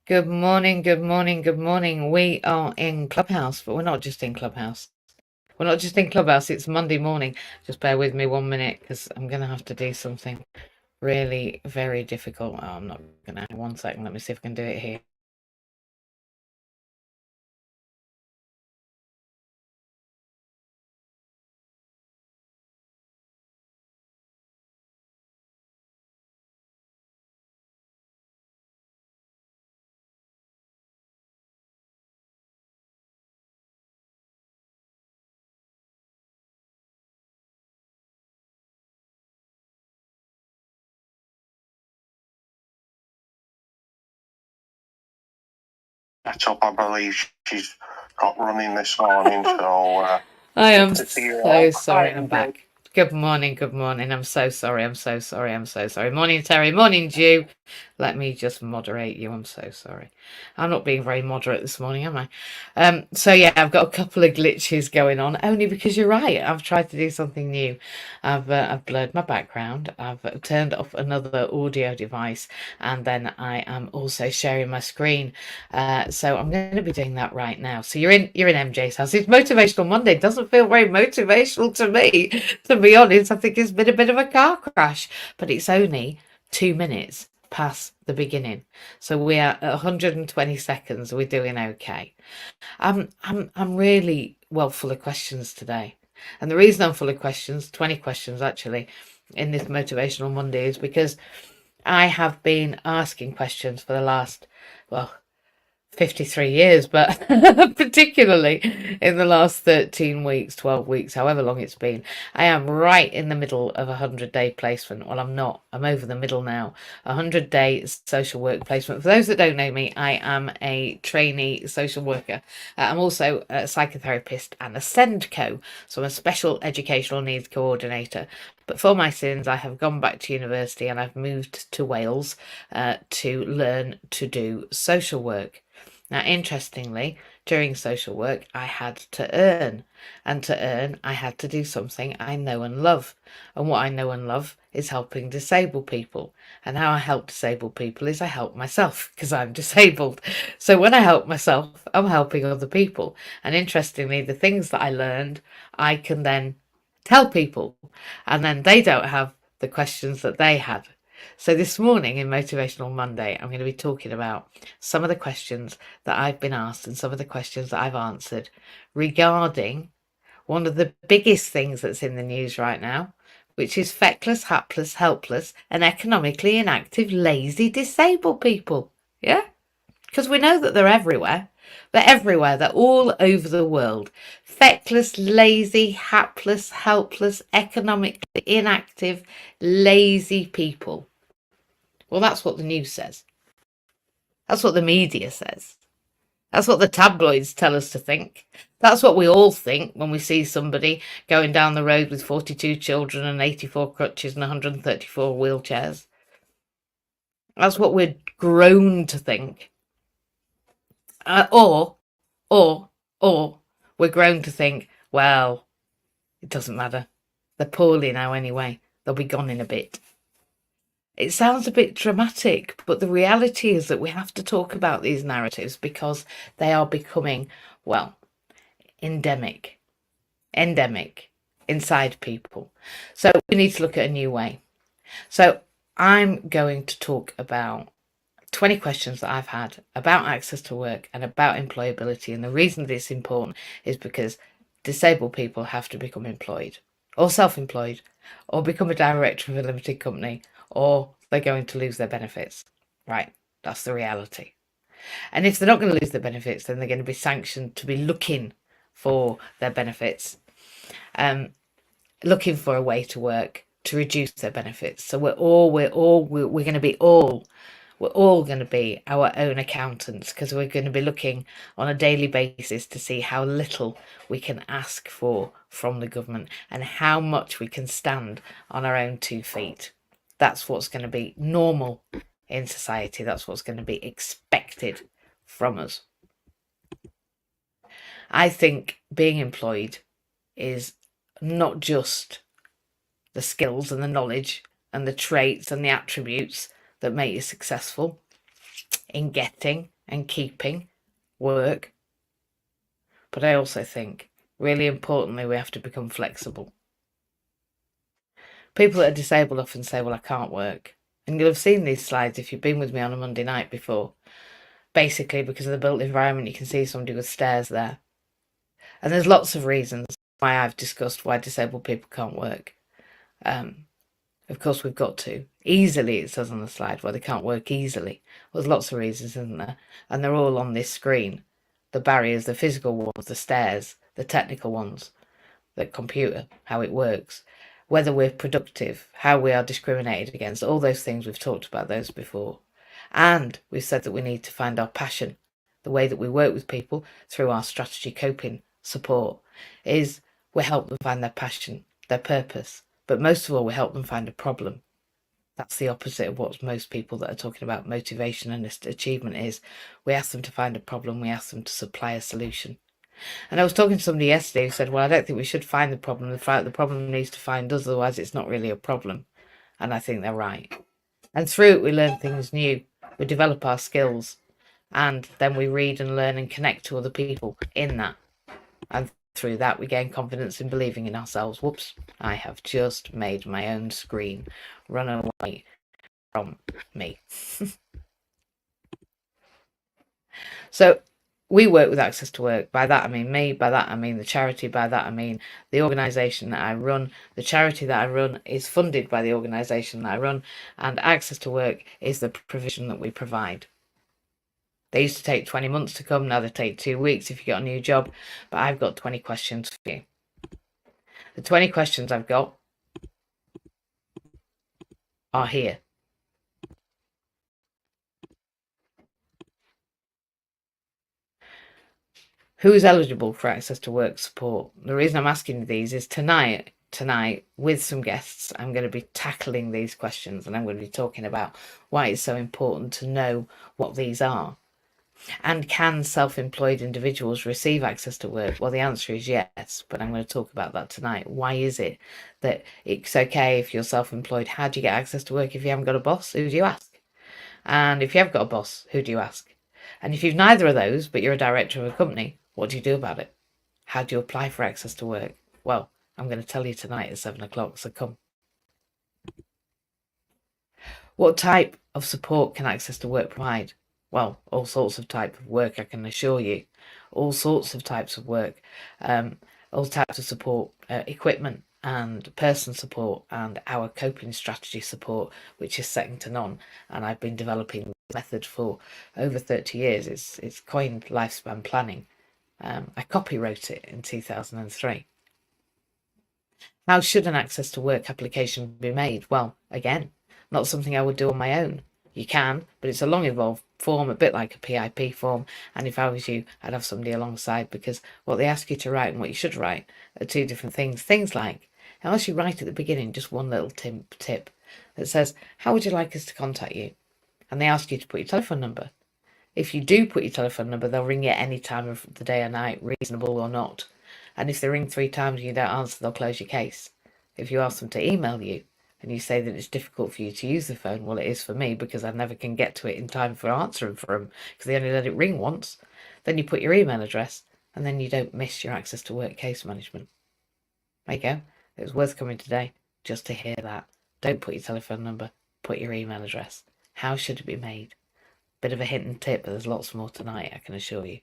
Good morning, good morning, good morning. We are in Clubhouse, but we're not just in Clubhouse. We're not just in Clubhouse, it's Monday morning. Just bear with me 1 minute because I'm going to have to do something really very difficult. Oh, I'm not going to. 1 second, let me see if I can do it here. Up, I believe she's got running this morning, so I am so sorry. I'm back. Good morning, good morning. I'm so sorry. I'm so sorry. I'm so sorry. Morning, Terry. Morning, Jew. Let me just moderate you. I'm so sorry. I'm not being very moderate this morning, am I? So yeah, I've got a couple of glitches going on, only because you're right. I've tried to do something new. I've blurred my background. I've turned off another audio device, and then I am also sharing my screen. So I'm going to be doing that right now. So you're in MJ's house. It's Motivational Monday. It doesn't feel very motivational to me, to be honest. I think it's been a bit of a car crash, but it's only 2 minutes past the beginning. So we are at 120 seconds. We're doing okay. I'm really full of questions today. And the reason I'm full of questions, 20 questions actually, in this Motivational Monday is because I have been asking questions for the last, 53 years, but particularly in the last 13 weeks, 12 weeks, however long it's been. I am right in the middle of a 100-day placement. Well, I'm not. I'm over the middle now. 100-day social work placement. For those that don't know me, I am a trainee social worker. I'm also a psychotherapist and a SENDCO, so I'm a special educational needs coordinator. But for my sins, I have gone back to university and I've moved to Wales to learn to do social work. Now, interestingly, during social work, I had to earn. And to earn, I had to do something I know and love. And what I know and love is helping disabled people. And how I help disabled people is I help myself because I'm disabled. So when I help myself, I'm helping other people. And interestingly, the things that I learned, I can then tell people. And then they don't have the questions that they had. So this morning in Motivational Monday, I'm going to be talking about some of the questions that I've been asked and some of the questions that I've answered regarding one of the biggest things that's in the news right now, which is feckless, hapless, helpless, and economically inactive, lazy, disabled people. Yeah? Because we know that they're everywhere. They're everywhere. They're all over the world. Feckless, lazy, hapless, helpless, economically inactive, lazy people. Well, that's what the news says. That's what the media says. That's what the tabloids tell us to think. That's what we all think when we see somebody going down the road with 42 children and 84 crutches and 134 wheelchairs. That's what we're grown to think. Or we're grown to think, well, it doesn't matter. They're poorly now anyway. They'll be gone in a bit. It sounds a bit dramatic, but the reality is that we have to talk about these narratives because they are becoming, endemic inside people. So we need to look at a new way. So I'm going to talk about 20 questions that I've had about access to work and about employability. And the reason that it's important is because disabled people have to become employed or self-employed or become a director of a limited company or they're going to lose their benefits. Right, that's the reality. And if they're not going to lose their benefits, then they're going to be sanctioned to be looking for their benefits, looking for a way to work to reduce their benefits. So we're going to be our own accountants because we're going to be looking on a daily basis to see how little we can ask for from the government and how much we can stand on our own 2 feet. That's what's going to be normal in society. That's what's going to be expected from us. I think being employed is not just the skills and the knowledge and the traits and the attributes that make you successful in getting and keeping work. But I also think, really importantly, we have to become flexible. People that are disabled often say, well, I can't work. And you'll have seen these slides if you've been with me on a Monday night before. Basically, because of the built environment, you can see somebody with stairs there. And there's lots of reasons why I've discussed why disabled people can't work. Of course, we've got to. Easily, it says on the slide, why they can't work easily. Well, there's lots of reasons, isn't there? And they're all on this screen. The barriers, the physical ones, the stairs, the technical ones, the computer, how it works, whether we're productive, how we are discriminated against, all those things. We've talked about those before. And we've said that we need to find our passion. The way that we work with people through our strategy coping support is we help them find their passion, their purpose. But most of all, we help them find a problem. That's the opposite of what most people that are talking about motivation and achievement is. We ask them to find a problem. We ask them to supply a solution. And I was talking to somebody yesterday who said, well, I don't think we should find the problem. The problem needs to find us, otherwise it's not really a problem. And I think they're right. And through it, we learn things new. We develop our skills. And then we read and learn and connect to other people in that. And through that, we gain confidence in believing in ourselves. Whoops, I have just made my own screen run away from me. So we work with Access to Work. By that I mean me, by that I mean the charity, by that I mean the organisation that I run. The charity that I run is funded by the organisation that I run, and Access to Work is the provision that we provide. They used to take 20 months to come, now they take 2 weeks if you got a new job, but I've got 20 questions for you. The 20 questions I've got are here. Who is eligible for Access to Work support? The reason I'm asking these is tonight with some guests, I'm going to be tackling these questions, and I'm going to be talking about why it's so important to know what these are. And can self-employed individuals receive Access to Work? Well, the answer is yes, but I'm going to talk about that tonight. Why is it that it's okay if you're self-employed? How do you get Access to Work if you haven't got a boss? Who do you ask? And if you have got a boss, who do you ask? And if you've neither of those, but you're a director of a company, what do you do about it? How do you apply for Access to Work? Well, I'm going to tell you tonight at 7 o'clock, so come. What type of support can Access to Work provide? Well, all sorts of type of work, I can assure you. All sorts of types of work. All types of support, equipment and person support, and our coping strategy support, which is second to none. And I've been developing this method for over 30 years. It's coined lifespan planning. I copywrote it in 2003. How should an Access to Work application be made? Well, again, not something I would do on my own. You can, but it's a long involved form, a bit like a PIP form. And if I was you, I'd have somebody alongside, because what they ask you to write and what you should write are two different things. Things like, unless you write at the beginning just one little tip that says, how would you like us to contact you? And they ask you to put your telephone number. If you do put your telephone number, they'll ring you any time of the day or night, reasonable or not. And if they ring 3 times and you don't answer, they'll close your case. If you ask them to email you and you say that it's difficult for you to use the phone, well, it is for me, because I never can get to it in time for answering for them, because they only let it ring once. Then you put your email address, and then you don't miss your Access to Work case management. There you go. It was worth coming today just to hear that. Don't put your telephone number, put your email address. How should it be made? Bit of a hint and tip, but there's lots more tonight, I can assure you.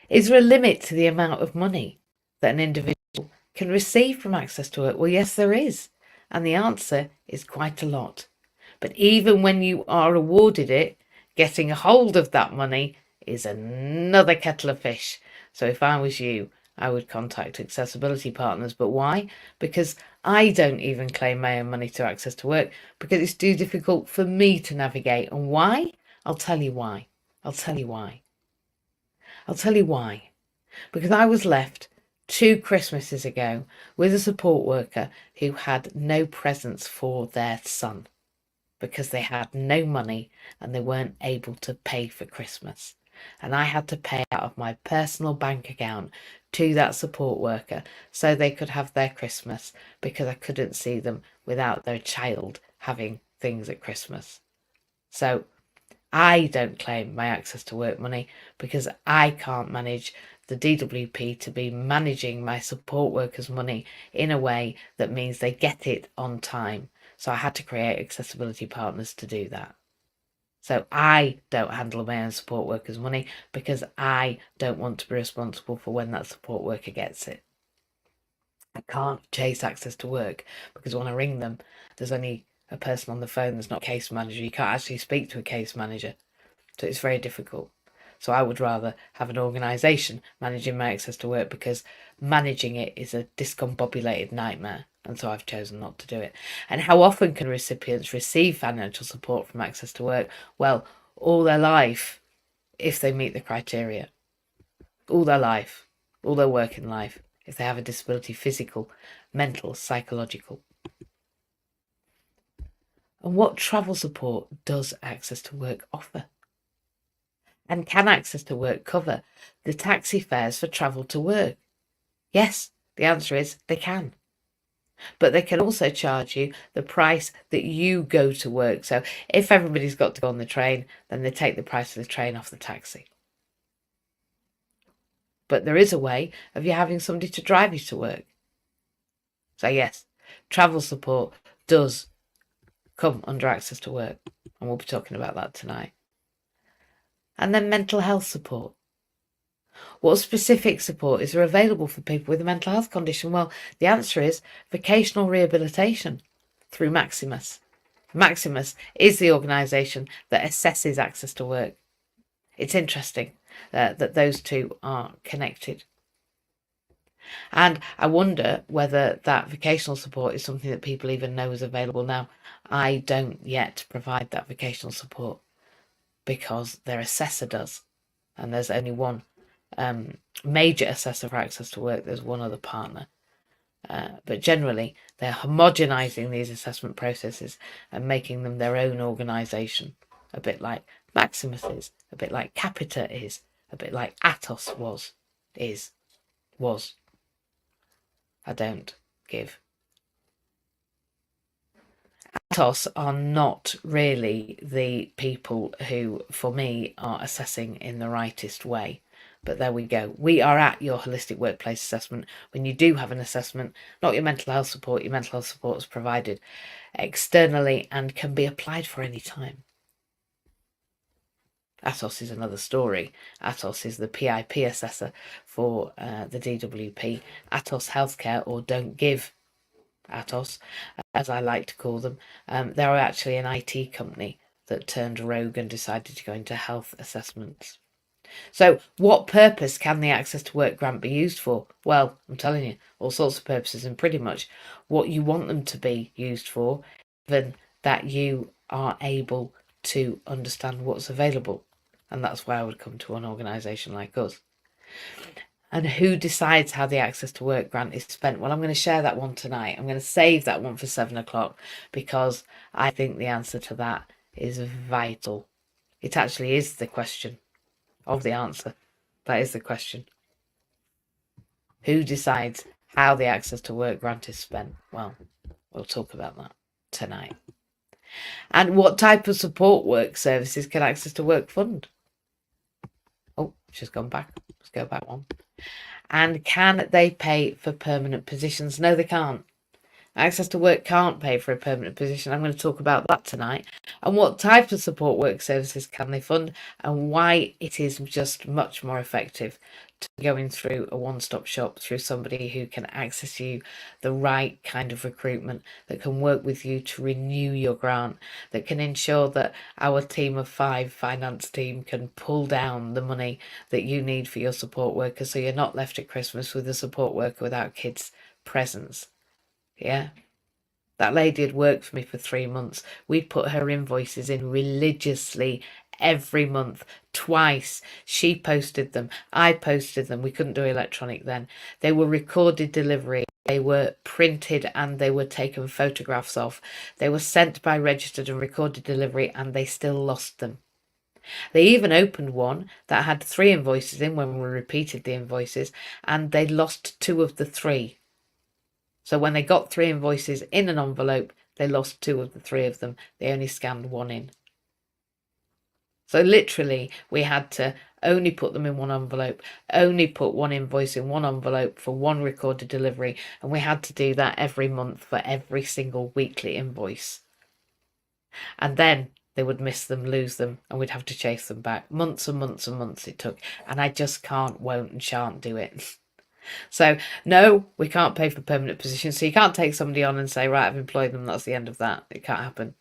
Is there a limit to the amount of money that an individual can receive from Access to Work? Well, yes, there is. And the answer is quite a lot. But even when you are awarded it, getting a hold of that money is another kettle of fish. So if I was you, I would contact Accessibility Partners. But why? Because I don't even claim my own money to Access to Work, because it's too difficult for me to navigate. And why? I'll tell you why. I'll tell you why. Because I was left 2 Christmases ago with a support worker who had no presents for their son, because they had no money and they weren't able to pay for Christmas. And I had to pay out of my personal bank account to that support worker so they could have their Christmas, because I couldn't see them without their child having things at Christmas. So I don't claim my access to work money because I can't manage the DWP to be managing my support workers' money in a way that means they get it on time. So I had to create accessibility partners to do that. So I don't handle my own support workers' money because I don't want to be responsible for when that support worker gets it. I can't chase access to work because when I ring them, there's only a person on the phone. There's not a case manager. You can't actually speak to a case manager. So it's very difficult. So I would rather have an organisation managing my access to work because managing it is a discombobulated nightmare. And so I've chosen not to do it. And how often can recipients receive financial support from access to work? Well, all their life, if they meet the criteria. All their life, all their working life, if they have a disability, physical, mental, psychological. And what travel support does access to work offer? And can access to work cover the taxi fares for travel to work? Yes, the answer is they can. But they can also charge you the price that you go to work. So if everybody's got to go on the train, then they take the price of the train off the taxi. But there is a way of you having somebody to drive you to work. So yes, travel support does come under access to work, and we'll be talking about that tonight. And then mental health support. What specific support is there available for people with a mental health condition? Well, the answer is vocational rehabilitation through Maximus. Maximus is the organisation that assesses access to work. It's interesting that those two are connected. And I wonder whether that vocational support is something that people even know is available now. I don't yet provide that vocational support because their assessor does. And there's only one major assessor for access to work. There's one other partner. But generally, they're homogenising these assessment processes and making them their own organisation, a bit like Maximus is, a bit like Capita is, a bit like Atos was. I don't give. Atos are not really the people who, for me, are assessing in the rightest way. But there we go. We are at your holistic workplace assessment. When you do have an assessment, not your mental health support is provided externally and can be applied for any time. Atos is another story. Atos is the PIP assessor for the DWP. Atos Healthcare, or Don't Give Atos, as I like to call them. They're actually an IT company that turned rogue and decided to go into health assessments. So what purpose can the Access to Work grant be used for? Well, I'm telling you, all sorts of purposes, and pretty much what you want them to be used for, given that you are able to understand what's available. And that's why I would come to an organisation like us. And who decides how the Access to Work grant is spent? Well, I'm going to share that one tonight. I'm going to save that one for 7 o'clock because I think the answer to that is vital. It actually is the question of the answer. That is the question. Who decides how the Access to Work grant is spent? Well, we'll talk about that tonight. And what type of support work services can Access to Work fund? Oh, she's gone back. Let's go back one. And can they pay for permanent positions? No, they can't. Access to Work can't pay for a permanent position. I'm going to talk about that tonight. And what type of support work services can they fund, and why it is just much more effective to going through a one-stop shop through somebody who can access you the right kind of recruitment, that can work with you to renew your grant, that can ensure that our team of 5 finance team can pull down the money that you need for your support worker, so you're not left at Christmas with a support worker without kids' presents. Yeah, that lady had worked for me for 3 months. We'd put her invoices in religiously every month, twice. She posted them, I posted them. We couldn't do electronic then. They were recorded delivery. They were printed and they were taken photographs of. They were sent by registered and recorded delivery, and they still lost them. They even opened one that had 3 invoices in when we repeated the invoices, and they lost 2 of the 3. So when they got 3 invoices in an envelope, they lost 2 of the 3 of them. They only scanned 1 in. So literally, we had to only put them in one envelope, only put one invoice in one envelope for one recorded delivery, and we had to do that every month for every single weekly invoice. And then they would miss them, lose them, and we'd have to chase them back. Months and months and months it took, and I just can't, won't, and shan't do it. So no, we can't pay for permanent positions. So you can't take somebody on and say, right, I've employed them, that's the end of that. It can't happen.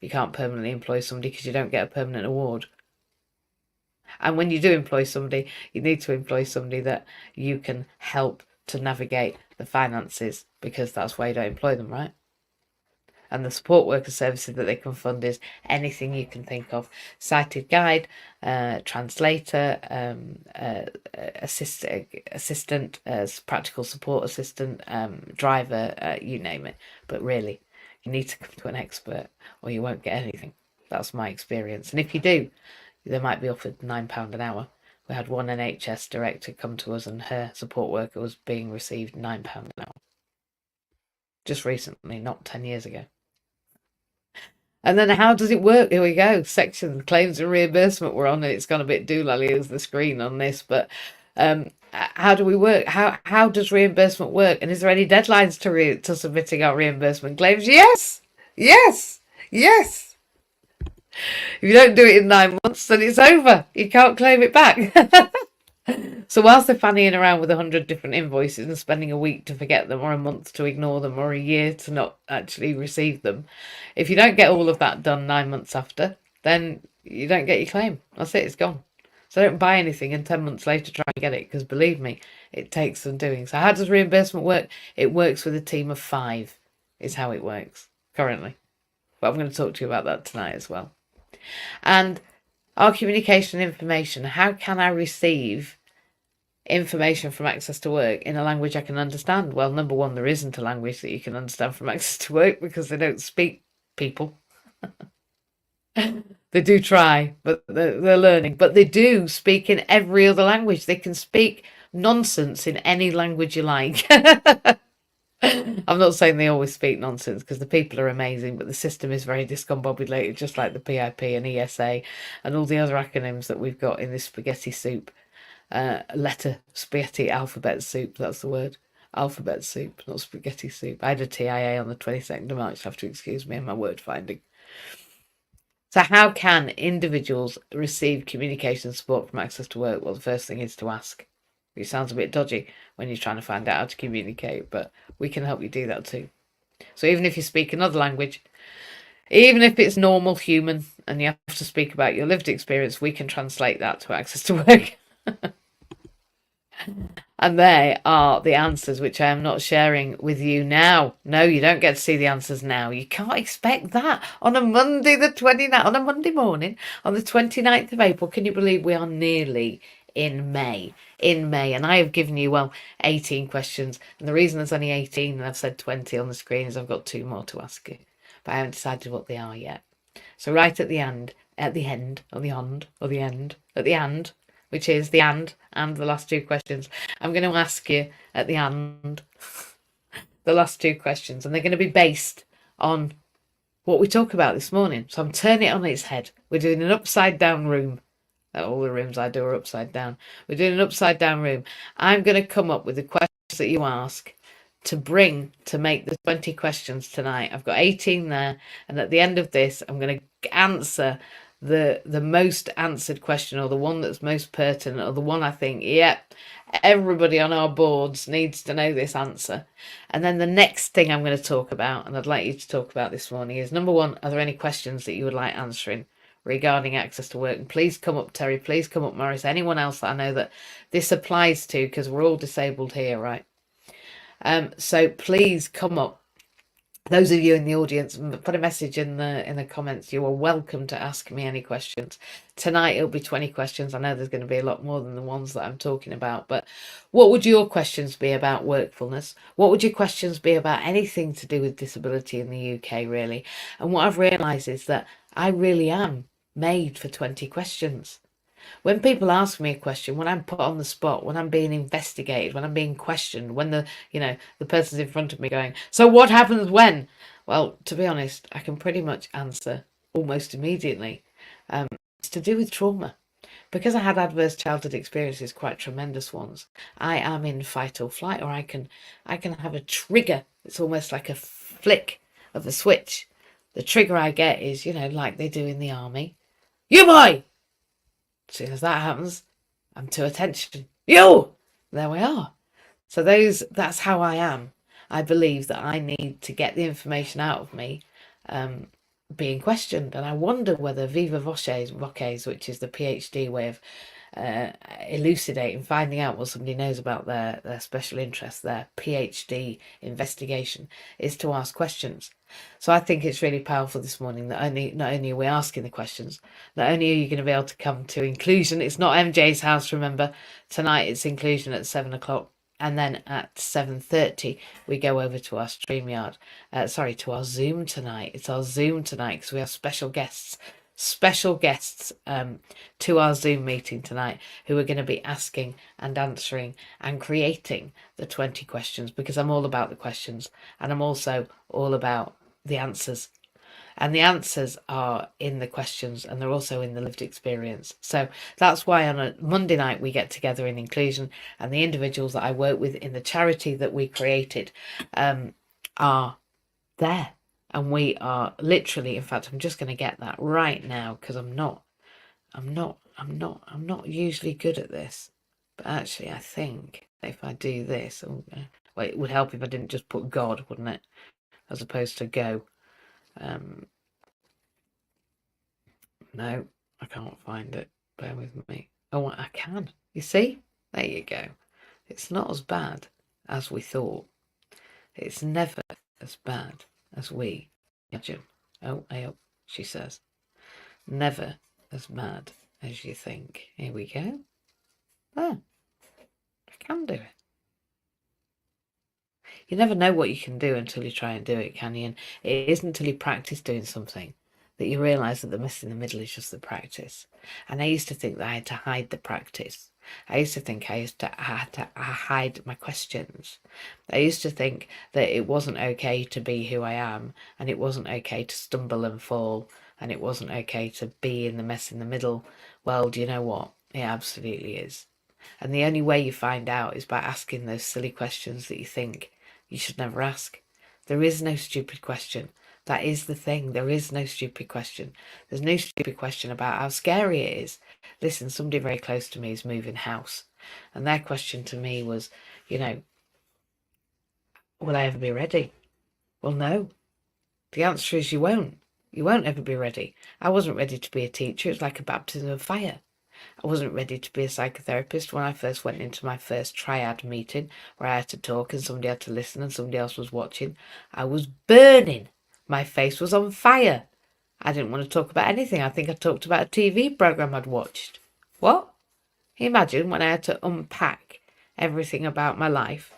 You can't permanently employ somebody because you don't get a permanent award. And when you do employ somebody, you need to employ somebody that you can help to navigate the finances, because that's why you don't employ them, right? And the support worker services that they can fund is anything you can think of: sighted guide, translator, assistant, practical support assistant, driver, you name it. But really, you need to come to an expert or you won't get anything. That's my experience. And if you do, they might be offered £9 an hour. We had one NHS director come to us and her support worker was being received £9 an hour. Just recently, not 10 years ago. And then how does it work? Here we go. Section claims and reimbursement we're on, and it's gone a bit doolally as the screen on this, but how do we work? How does reimbursement work? And is there any deadlines to submitting our reimbursement claims? Yes, yes, yes. If you don't do it in 9 months, then it's over. You can't claim it back. So whilst they're fannying around with 100 different invoices and spending a week to forget them, or a month to ignore them, or a year to not actually receive them, if you don't get all of that done 9 months after, then you don't get your claim. That's it, it's gone. So don't buy anything and 10 months later try and get it, because believe me, it takes some doing. So how does reimbursement work? It works with a team of 5, is how it works currently. But I'm going to talk to you about that tonight as well. And our communication information, how can I receive information from Access to Work in a language I can understand? Well, number one, there isn't a language that you can understand from Access to Work because they don't speak people. They do try, but they're learning. But they do speak in every other language. They can speak nonsense in any language you like. I'm not saying they always speak nonsense, because the people are amazing, but the system is very discombobulated, just like the PIP and ESA and all the other acronyms that we've got in this spaghetti soup. Letter spaghetti alphabet soup, that's the word. Alphabet soup, not spaghetti soup. I had a TIA on the 22nd of March, have to excuse me and my word finding. So how can individuals receive communication support from Access to Work? Well, the first thing is to ask. It sounds a bit dodgy when you're trying to find out how to communicate, but we can help you do that too. So even if you speak another language, even if it's normal human and you have to speak about your lived experience, we can translate that to Access to Work. And they are the answers, which I am not sharing with you now. No, you don't get to see the answers now. You can't expect that on a Monday, the 29th, on a Monday morning, on the 29th of April. Can you believe we are nearly in May? In May. And I have given you, 18 questions. And the reason there's only 18 and I've said 20 on the screen is I've got 2 more to ask you. But I haven't decided what they are yet. So right at the end, which is the and the last 2 questions, I'm going to ask you at the end the last 2 questions, and they're going to be based on what we talk about this morning. So I'm turning it on its head. We're doing an upside down room. All the rooms I do are upside down. We're doing an upside down room. I'm going to come up with the questions that you ask to make the 20 questions tonight. I've got 18 there, and at the end of this I'm going to answer the most answered question, or the one that's most pertinent, or the one I think, everybody on our boards needs to know this answer. And then the next thing I'm going to talk about, and I'd like you to talk about this morning, is number 1, are there any questions that you would like answering regarding Access to Work? And please come up, Terry, please come up, Morris, anyone else that I know that this applies to, because we're all disabled here, right? So please come up. Those of you in the audience, put a message in the comments. You are welcome to ask me any questions. Tonight it'll be 20 questions. I know there's going to be a lot more than the ones that I'm talking about, but what would your questions be about workfulness? What would your questions be about anything to do with disability in the UK, really? And what I've realised is that I really am made for 20 questions. When people ask me a question, when I'm put on the spot, when I'm being investigated, when I'm being questioned, when the person's in front of me going, so what happens when? Well, to be honest, I can pretty much answer almost immediately. It's to do with trauma. Because I had adverse childhood experiences, quite tremendous ones, I am in fight or flight, or I can have a trigger. It's almost like a flick of a switch. The trigger I get is, like they do in the army. You boy! As soon as that happens, I'm to attention. You! There we are. So that's how I am. I believe that I need to get the information out of me being questioned. And I wonder whether Viva Voces, which is the PhD way of elucidating, finding out what somebody knows about their special interest, their PhD investigation, is to ask questions. So I think it's really powerful this morning that not only are we asking the questions, not only are you going to be able to come to inclusion. It's not MJ's house, remember. Tonight it's inclusion at 7 o'clock. And then at 7:30, we go over to our StreamYard. To our Zoom tonight. It's our Zoom tonight because we have special guests to our Zoom meeting tonight who are going to be asking and answering and creating the 20 questions, because I'm all about the questions and I'm also all about the answers. And the answers are in the questions and they're also in the lived experience. So that's why on a Monday night we get together in inclusion, and the individuals that I work with in the charity that we created are there. And we are literally, in fact, I'm just going to get that right now because I'm not usually good at this. But actually, I think if I do this, well, it would help if I didn't just put God, wouldn't it? As opposed to go. No, I can't find it. Bear with me. Oh, I can. You see? There you go. It's not as bad as we thought. It's never as bad as we imagine. Oh, she says. Never as bad as you think. Here we go. Ah, I can do it. You never know what you can do until you try and do it, can you? And it isn't until you practice doing something that you realise that the mess in the middle is just the practice. And I used to think that I had to hide the practice. I used to think I had to hide my questions. I used to think that it wasn't okay to be who I am, and it wasn't okay to stumble and fall, and it wasn't okay to be in the mess in the middle. Well, do you know what? It absolutely is. And the only way you find out is by asking those silly questions that you think you should never ask. There is no stupid question. That is the thing. There is no stupid question. There's no stupid question about how scary it is. Listen, somebody very close to me is moving house. And their question to me was, will I ever be ready? Well, no. The answer is you won't. You won't ever be ready. I wasn't ready to be a teacher. It was like a baptism of fire. I wasn't ready to be a psychotherapist when I first went into my first triad meeting where I had to talk and somebody had to listen and somebody else was watching. I was burning. My face was on fire. I didn't want to talk about anything. I think I talked about a TV program I'd watched. What? Can you imagine when I had to unpack everything about my life?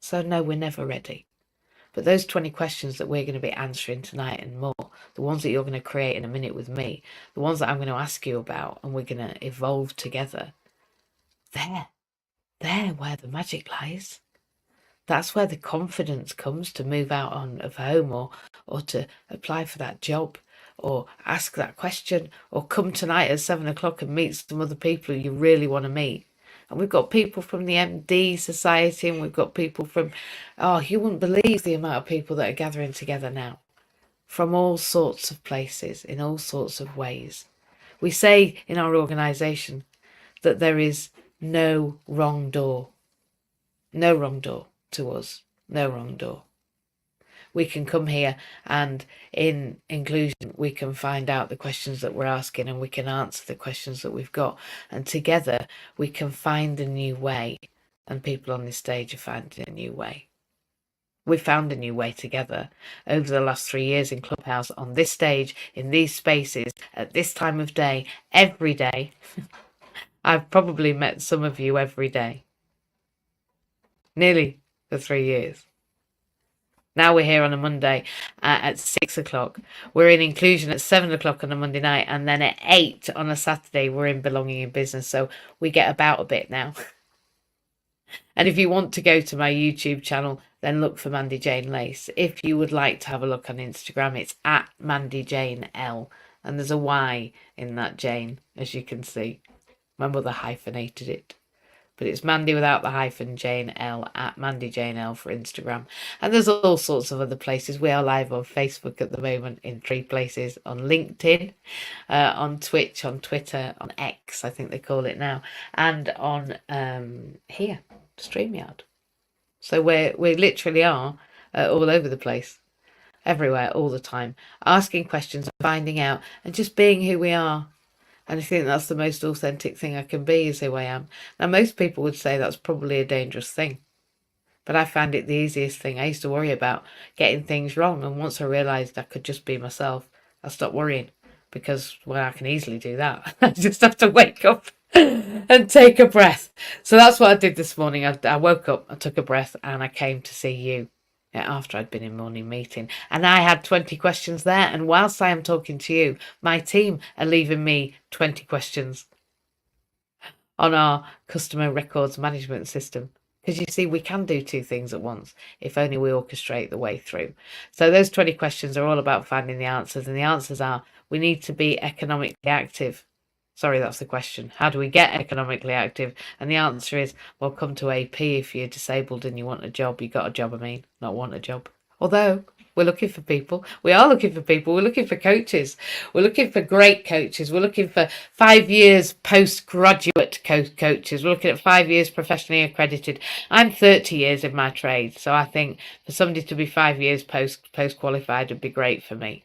So no, we're never ready. But those 20 questions that we're going to be answering tonight and more, the ones that you're going to create in a minute with me, the ones that I'm going to ask you about and we're going to evolve together, they're where the magic lies. That's where the confidence comes to move out of home or to apply for that job or ask that question or come tonight at 7 o'clock and meet some other people you really want to meet. And we've got people from the MD Society and we've got people from, you wouldn't believe the amount of people that are gathering together now from all sorts of places, in all sorts of ways. We say in our organisation that there is no wrong door. No wrong door to us. No wrong door. We can come here and in inclusion we can find out the questions that we're asking and we can answer the questions that we've got, and together we can find a new way, and people on this stage are finding a new way. We found a new way together over the last 3 years in Clubhouse, on this stage, in these spaces, at this time of day, every day. I've probably met some of you every day. Nearly for 3 years. Now we're here on a Monday at 6 o'clock. We're in inclusion at 7 o'clock on a Monday night. And then at 8 on a Saturday, we're in belonging in business. So we get about a bit now. And if you want to go to my YouTube channel, then look for Mandy-Jayne Lace. If you would like to have a look on Instagram, it's at Mandy-Jayne L. And there's a Y in that Jane, as you can see. My mother hyphenated it. But it's Mandy without the hyphen, Jane L, at Mandy-Jayne L for Instagram. And there's all sorts of other places. We are live on Facebook at the moment in 3 places, on LinkedIn, on Twitch, on Twitter, on X, I think they call it now, and on here, StreamYard. So we literally are all over the place, everywhere, all the time, asking questions, finding out, and just being who we are. And I think that's the most authentic thing I can be, is who I am. Now, most people would say that's probably a dangerous thing, but I found it the easiest thing. I used to worry about getting things wrong, and once I realised I could just be myself, I stopped worrying, because, well, I can easily do that. I just have to wake up and take a breath. So that's what I did this morning. I woke up, I took a breath, and I came to see you after I'd been in morning meeting, and I had 20 questions there. And whilst I am talking to you, my team are leaving me 20 questions on our customer records management system. Because you see, we can do 2 things at once if only we orchestrate the way through. So those 20 questions are all about finding the answers, and the answers are: we need to be economically active. Sorry, that's the question. How do we get economically active? And the answer is, well, come to AP if you're disabled and you want a job. You got a job, I mean, not want a job. Although we're looking for people. We are looking for people. We're looking for coaches. We're looking for great coaches. We're looking for 5 years postgraduate coaches. We're looking at 5 years professionally accredited. I'm 30 years in my trade, so I think for somebody to be 5 years post qualified would be great for me.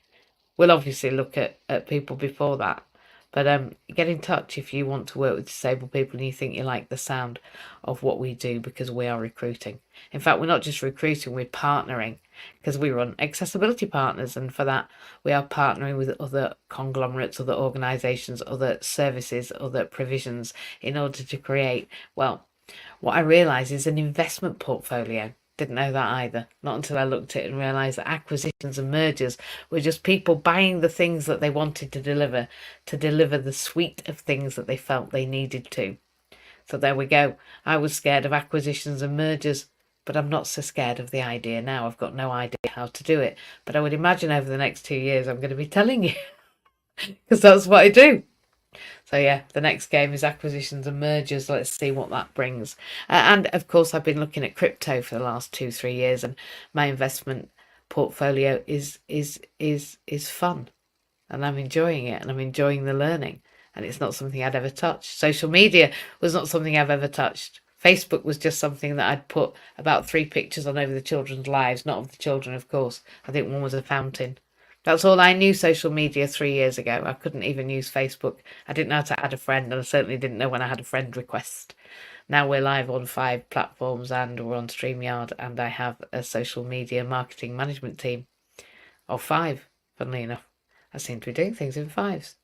We'll obviously look at people before that. But get in touch if you want to work with disabled people and you think you like the sound of what we do, because we are recruiting. In fact, we're not just recruiting, we're partnering, because we run accessibility partners, and for that we are partnering with other conglomerates, other organisations, other services, other provisions, in order to create, well, what I realise is an investment portfolio. Didn't know that either. Not until I looked at it and realised that acquisitions and mergers were just people buying the things that they wanted to deliver the suite of things that they felt they needed to. So there we go. I was scared of acquisitions and mergers, but I'm not so scared of the idea now. I've got no idea how to do it. But I would imagine over the next 2 years I'm going to be telling you, because that's what I do. So yeah, the next game is acquisitions and mergers. Let's see what that brings. And of course, I've been looking at crypto for the last 2-3 years, and my investment portfolio is fun, and I'm enjoying it, and I'm enjoying the learning. And it's not something I'd ever touched. Social media was not something I've ever touched. Facebook was just something that I'd put about 3 pictures on over the children's lives, not of the children, of course. I think one was a fountain. That's all I knew social media 3 years ago. I couldn't even use Facebook. I didn't know how to add a friend, and I certainly didn't know when I had a friend request. Now we're live on 5 platforms, and we're on StreamYard, and I have a social media marketing management team of 5, funnily enough. I seem to be doing things in 5s.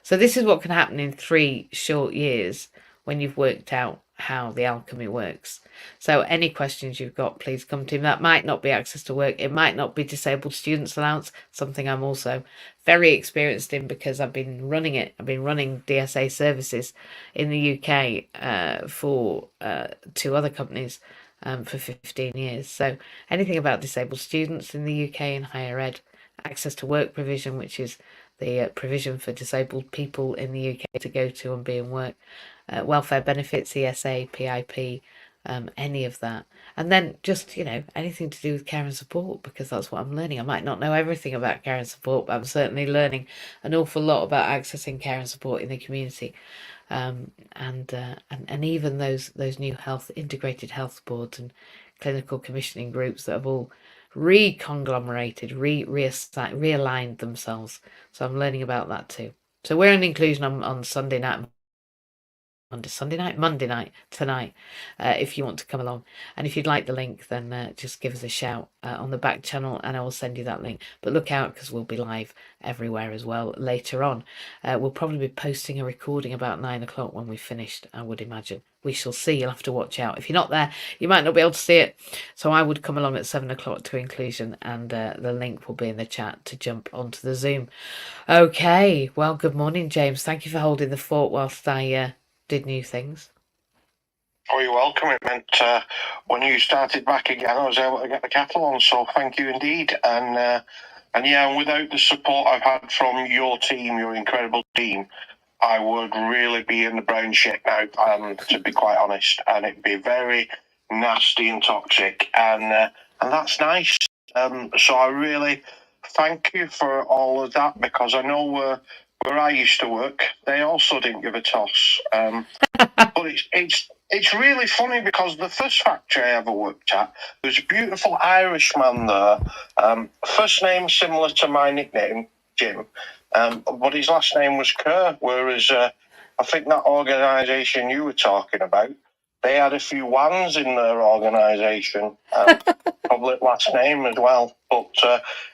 So this is what can happen in 3 short years when you've worked out how the alchemy works. So any questions you've got, please come to me. That might not be access to work. It might not be disabled students allowance, something I'm also very experienced in, because I've been running it. I've been running DSA services in the UK for 2 other companies for 15 years. So anything about disabled students in the UK in higher ed, access to work provision, which is the provision for disabled people in the UK to go to and be in work, welfare benefits, ESA, PIP, any of that. And then just, anything to do with care and support, because that's what I'm learning. I might not know everything about care and support, but I'm certainly learning an awful lot about accessing care and support in the community. And even those new integrated health boards and clinical commissioning groups that have all reconglomerated, realigned themselves. So I'm learning about that too. So we're in inclusion on Sunday night. Monday night, tonight, if you want to come along. And if you'd like the link, then just give us a shout on the back channel, and I will send you that link. But look out, because we'll be live everywhere as well later on. We'll probably be posting a recording about 9 o'clock when we've finished, I would imagine. We shall see. You'll have to watch out. If you're not there, you might not be able to see it. So I would come along at 7 o'clock to inclusion, and the link will be in the chat to jump onto the Zoom. Okay, well, good morning, James. Thank you for holding the fort whilst I did new things. Oh, you're welcome. It meant when you started back again, I was able to get the kettle on, so thank you indeed. And And without the support I've had from your team, your incredible team, I would really be in the brown shit now, to be quite honest, and it'd be very nasty and toxic, and that's nice. So I really thank you for all of that, because I know where I used to work, they also didn't give a toss. But it's really funny, because the first factory I ever worked at, there's a beautiful Irishman there. First name similar to my nickname, Jim, but his last name was Kerr. Whereas I think that organisation you were talking about, they had a few Wans in their organisation, probably last name as well. But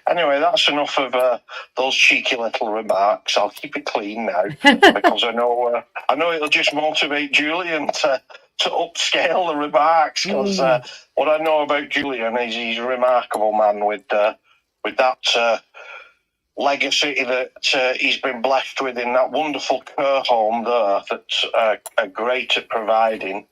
anyway, that's enough of those cheeky little remarks. I'll keep it clean now, because I know it'll just motivate Julian to upscale the remarks. Because what I know about Julian is he's a remarkable man with that legacy that he's been blessed with in that wonderful care home there that's great at providing.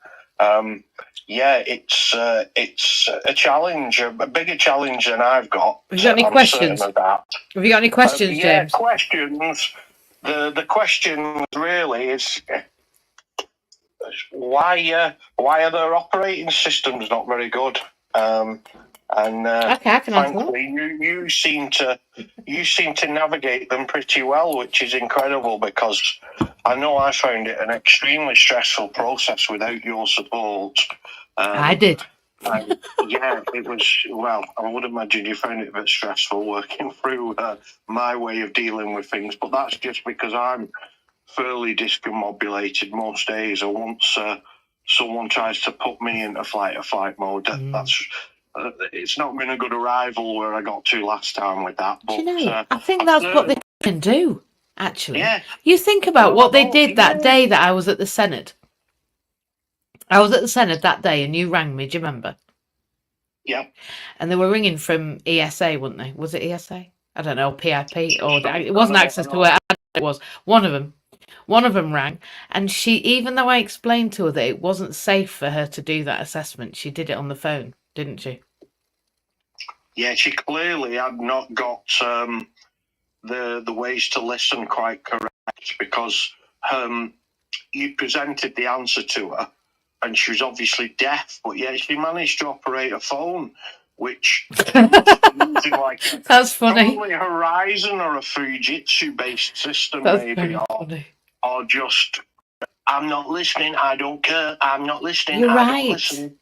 It's a challenge, a bigger challenge than I've got. Have you got any questions? Of that. Have you got any questions, James? Questions. The question really is why are their operating systems not very good? Okay, I can answer that. You seem to navigate them pretty well, which is incredible, because I know I found it an extremely stressful process without your support. I did. It was. Well, I would imagine you found it a bit stressful working through my way of dealing with things, but that's just because I'm fairly discombobulated most days, or once someone tries to put me into fight or flight mode, that's it's not been a good arrival where I got to last time with that. But I think that's what they can do, actually. Yeah. You think about what they did that day that I was at the Senate. I was at the Senate that day and you rang me, do you remember? Yeah. And they were ringing from ESA, weren't they? Was it ESA? I don't know, PIP, or it wasn't Access to Work. It was one of them. One of them rang, and she, even though I explained to her that it wasn't safe for her to do that assessment, she did it on the phone, didn't she? Yeah, she clearly had not got the ways to listen quite correct, because you presented the answer to her, and she was obviously deaf, but yet she managed to operate a phone, which using like that's funny. Probably a Horizon or a Fujitsu-based system, that's maybe, or just I'm not listening. I don't care. I'm not listening. You're I right. don't listen.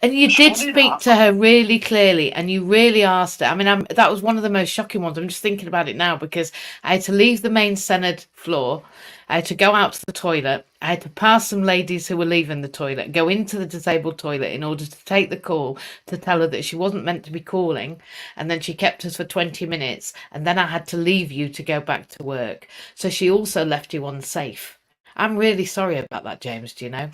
And you did speak to her really clearly, and you really asked her. I mean, that was one of the most shocking ones. I'm just thinking about it now, because I had to leave the main Senate floor. I had to go out to the toilet. I had to pass some ladies who were leaving the toilet, go into the disabled toilet in order to take the call to tell her that she wasn't meant to be calling. And then she kept us for 20 minutes. And then I had to leave you to go back to work. So she also left you unsafe. I'm really sorry about that, James, do you know?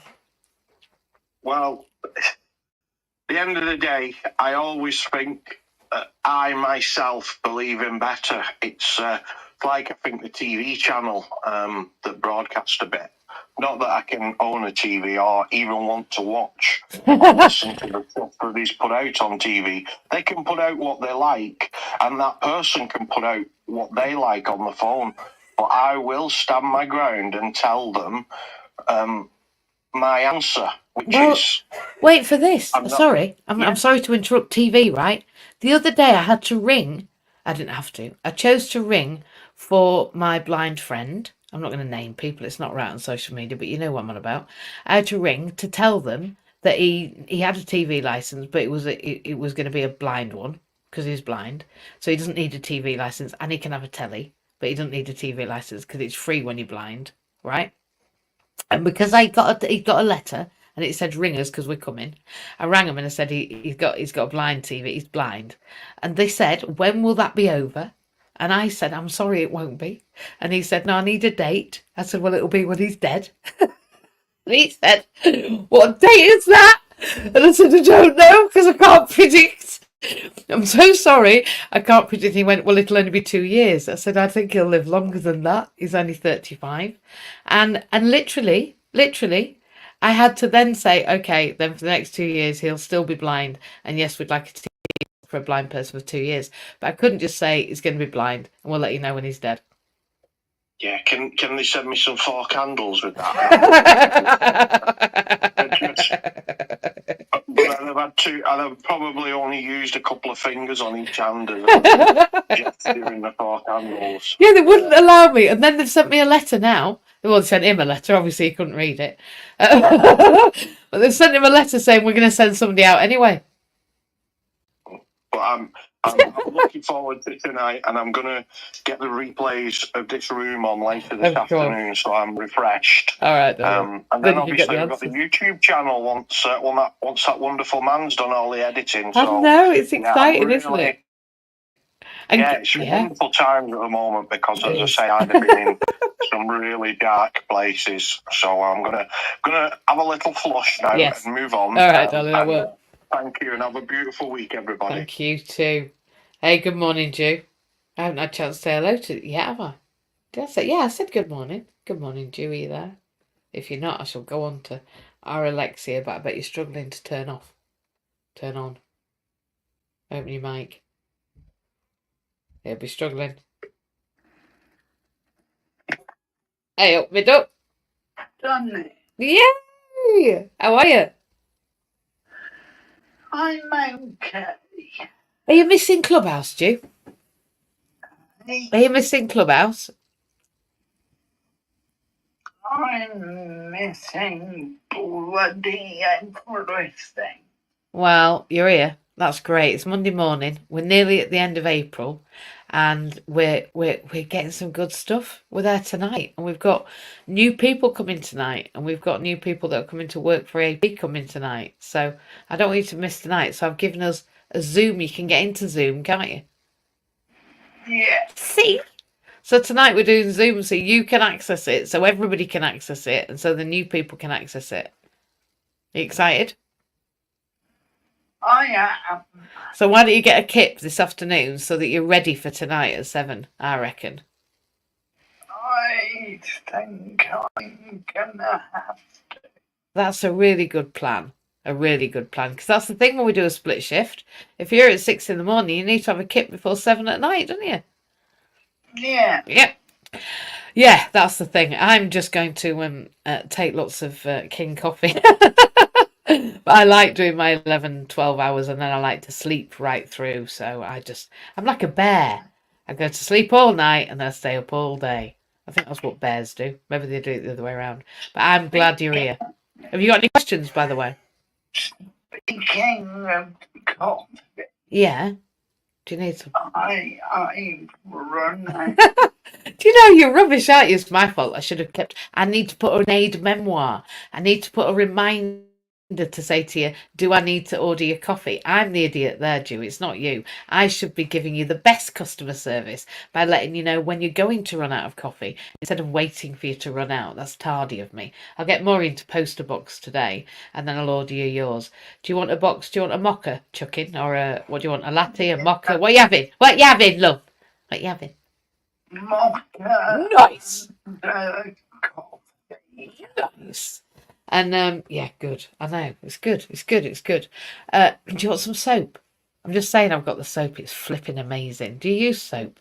Well, at the end of the day, I always think I myself believe in better. It's like, I think, the TV channel that broadcasts a bit. Not that I can own a TV or even want to watch or listen to the stuff that is put out on TV. They can put out what they like, and that person can put out what they like on the phone. But I will stand my ground and tell them my answer, which is... Wait for this. I'm sorry to interrupt TV, right? The other day I had to ring. I didn't have to. I chose to ring for my blind friend. I'm not going to name people. It's not right on social media, but you know what I'm on about. I had to ring to tell them that he had a TV license, but it was going to be a blind one, because he's blind. So he doesn't need a TV license, and he can have a telly, but he doesn't need a TV license because it's free when you're blind, right? And because he got a letter and it said ring us because we're coming, I rang him and I said he's got a blind TV, he's blind. And they said, when will that be over? And I said, I'm sorry, it won't be. And he said, no, I need a date. I said, well, it'll be when he's dead. And he said, what date is that? And I said, I don't know, because I can't predict. I'm so sorry, I can't predict. He went, well, it'll only be 2 years. I said, I think he'll live longer than that. He's only 35. And literally, I had to then say, okay, then for the next 2 years, he'll still be blind. And yes, we'd like to see for a blind person for 2 years. But I couldn't just say he's going to be blind and we'll let you know when he's dead. Yeah, can they send me some 4 candles with that? But I'd have had two. I'd have probably only used a couple of fingers on each hand as just doing the 4 candles. Yeah, they wouldn't allow me. And then they've sent me a letter now. Well, they sent him a letter. Obviously, he couldn't read it. But they've sent him a letter saying we're going to send somebody out anyway. But I'm looking forward to tonight, and I'm going to get the replays of this room on later this afternoon, so I'm refreshed. All right. And then obviously we've got the YouTube channel once that wonderful man's done all the editing. So, I know, it's exciting, isn't it? And, it's wonderful times at the moment because, as I say, I've been in some really dark places. So I'm gonna have a little flush now and move on. All right, darling, I will. Thank you, and have a beautiful week, everybody. Thank you too. Hey, good morning, Jew. I haven't had a chance to say hello to you yet, have I? Did I say? Yeah, I said good morning. Good morning, Jew. Are you there? If you're not, I shall go on to our Alexia, but I bet you're struggling to turn off. Turn on. Open your mic. He'll be struggling. Hey, up, mid up. Done it. Yay! How are you? I'm okay. Are you missing Clubhouse, Jew? Are you missing Clubhouse? I'm missing bloody everything. Well, you're here. That's great. It's Monday morning. We're nearly at the end of April, and we're getting some good stuff. We're there tonight, and we've got new people coming tonight, and we've got new people that are coming to work for AB coming tonight. So I don't want you to miss tonight. So I've given us a Zoom. You can get into Zoom, can't you? Yeah. See? So tonight we're doing Zoom, so you can access it, so everybody can access it, and so the new people can access it. Are you excited? I am. So why don't you get a kip this afternoon so that you're ready for tonight at 7, I reckon. I think I'm gonna have to. That's a really good plan. A really good plan. Because that's the thing when we do a split shift. If you're at 6 in the morning, you need to have a kip before 7 at night, don't you? Yeah. Yep. Yeah, that's the thing. I'm just going to take lots of King coffee. But I like doing my 11, 12 hours and then I like to sleep right through. So I'm like a bear. I go to sleep all night and then I stay up all day. I think that's what bears do. Maybe they do it the other way around. But I'm glad you're here. Have you got any questions, by the way? Speaking of coffee. Yeah. Do you need some? I run. Do you know you're rubbish, aren't you? It's my fault. I need to put an aid memoir. I need to put a reminder to say to you, do I need to order your coffee? I'm the idiot there, Jew. It's not you. I should be giving you the best customer service by letting you know when you're going to run out of coffee instead of waiting for you to run out. That's tardy of me. I'll get more into poster box today and then I'll order you yours. Do you want a box? Do you want a mocha, Chuckin? Or what do you want? A latte, a mocha? What are you having? What are you having, love? What are you having? Mocha. Nice. Coffee. Nice. And yeah, good. I know. It's good. It's good. It's good. Do you want some soap? I'm just saying I've got the soap. It's flipping amazing. Do you use soap?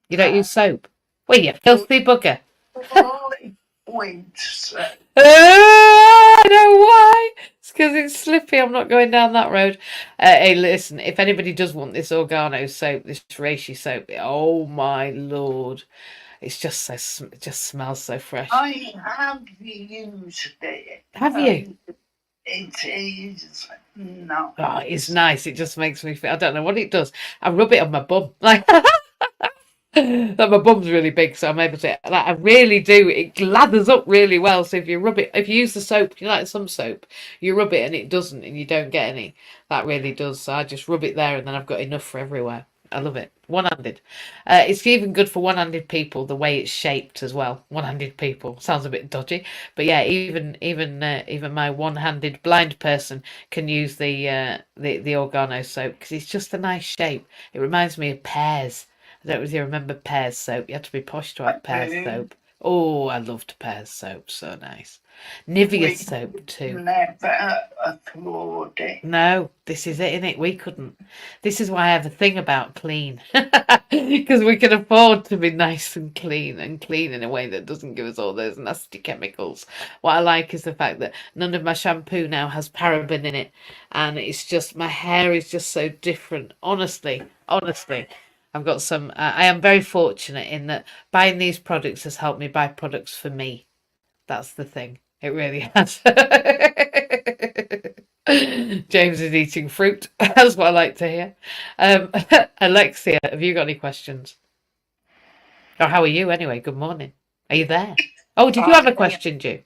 You don't use soap? Well, you filthy bugger. I know why. It's because it's slippy. I'm not going down that road. Hey, listen, if anybody does want this Organo soap, this reishi soap, oh my lord. It's just it just smells so fresh. I have used it. Have you? It is nice. Oh, it's nice. It just makes me feel. I don't know what it does. I rub it on my bum, like that. My bum's really big, so I'm able to. Like, I really do. It lathers up really well. So if you rub it, if you use the soap, you like some soap, you rub it and it doesn't, and you don't get any. That really does. So I just rub it there, and then I've got enough for everywhere. I love it. One-handed. It's even good for one-handed people, the way it's shaped as well. One-handed people. Sounds a bit dodgy. But yeah, even my one-handed blind person can use the Organo soap because it's just a nice shape. It reminds me of Pears. I don't know if you remember Pears soap. You had to be posh to have Pears soap. Oh, I loved Pear's soap. So nice. Nivea We soap too. never afford it. No, this is it, isn't it? We couldn't. This is why I have a thing about clean. Because we can afford to be nice and clean in a way that doesn't give us all those nasty chemicals. What I like is the fact that none of my shampoo now has paraben in it. And it's just, my hair is just so different. Honestly, honestly. I've got some, I am very fortunate in that buying these products has helped me buy products for me. That's the thing. It really has. James is eating fruit. That's what I like to hear. Alexia, have you got any questions? Or how are you anyway? Good morning. Are you there? Oh, did you have a question, Ju?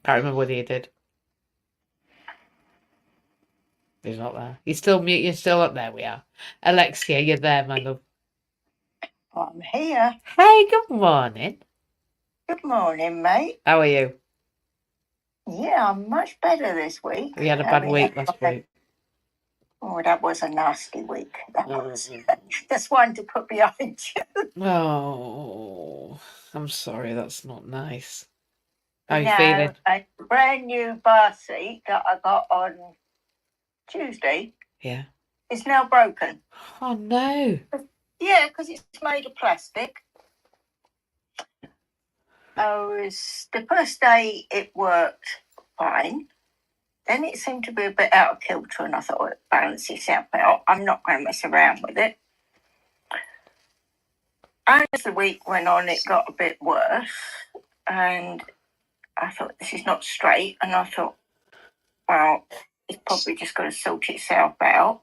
Can't remember whether you did. He's not there. You're still mute. You're still up there. We are. Alexia, you're there, my love. I'm here. Hey, good morning. Good morning, mate. How are you? Yeah, I'm much better this week. We had a bad week last week. Oh, that was a nasty week. That was just one to put behind you. Oh, I'm sorry. That's not nice. How are you Now, feeling? a brand new bar seat that I got on Tuesday Yeah. is now broken. Oh no. Yeah, because it's made of plastic. The first day it worked fine. Then it seemed to be a bit out of kilter, and I thought, well, it balances itself out. I'm not going to mess around with it. As the week went on, it got a bit worse, and I thought, this is not straight. And I thought, well, it's probably just going to sort itself out.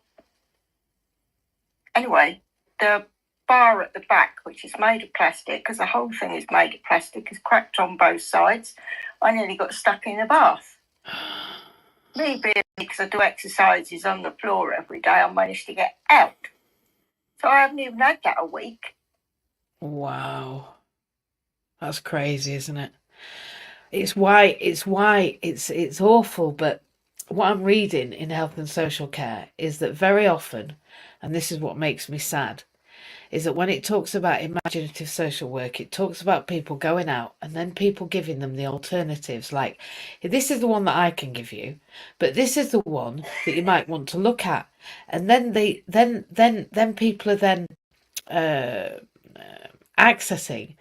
Anyway, the bar at the back, which is made of plastic, because the whole thing is made of plastic, is cracked on both sides. I nearly got stuck in the bath. Me being, because I do exercises on the floor every day, I managed to get out. So I haven't even had that a week. Wow. That's crazy, isn't it? It's awful, but what I'm reading in health and social care is that very often, and this is what makes me sad, is that when it talks about imaginative social work, it talks about people going out and then people giving them the alternatives. Like, this is the one that I can give you, but this is the one that you might want to look at. And then people are then accessing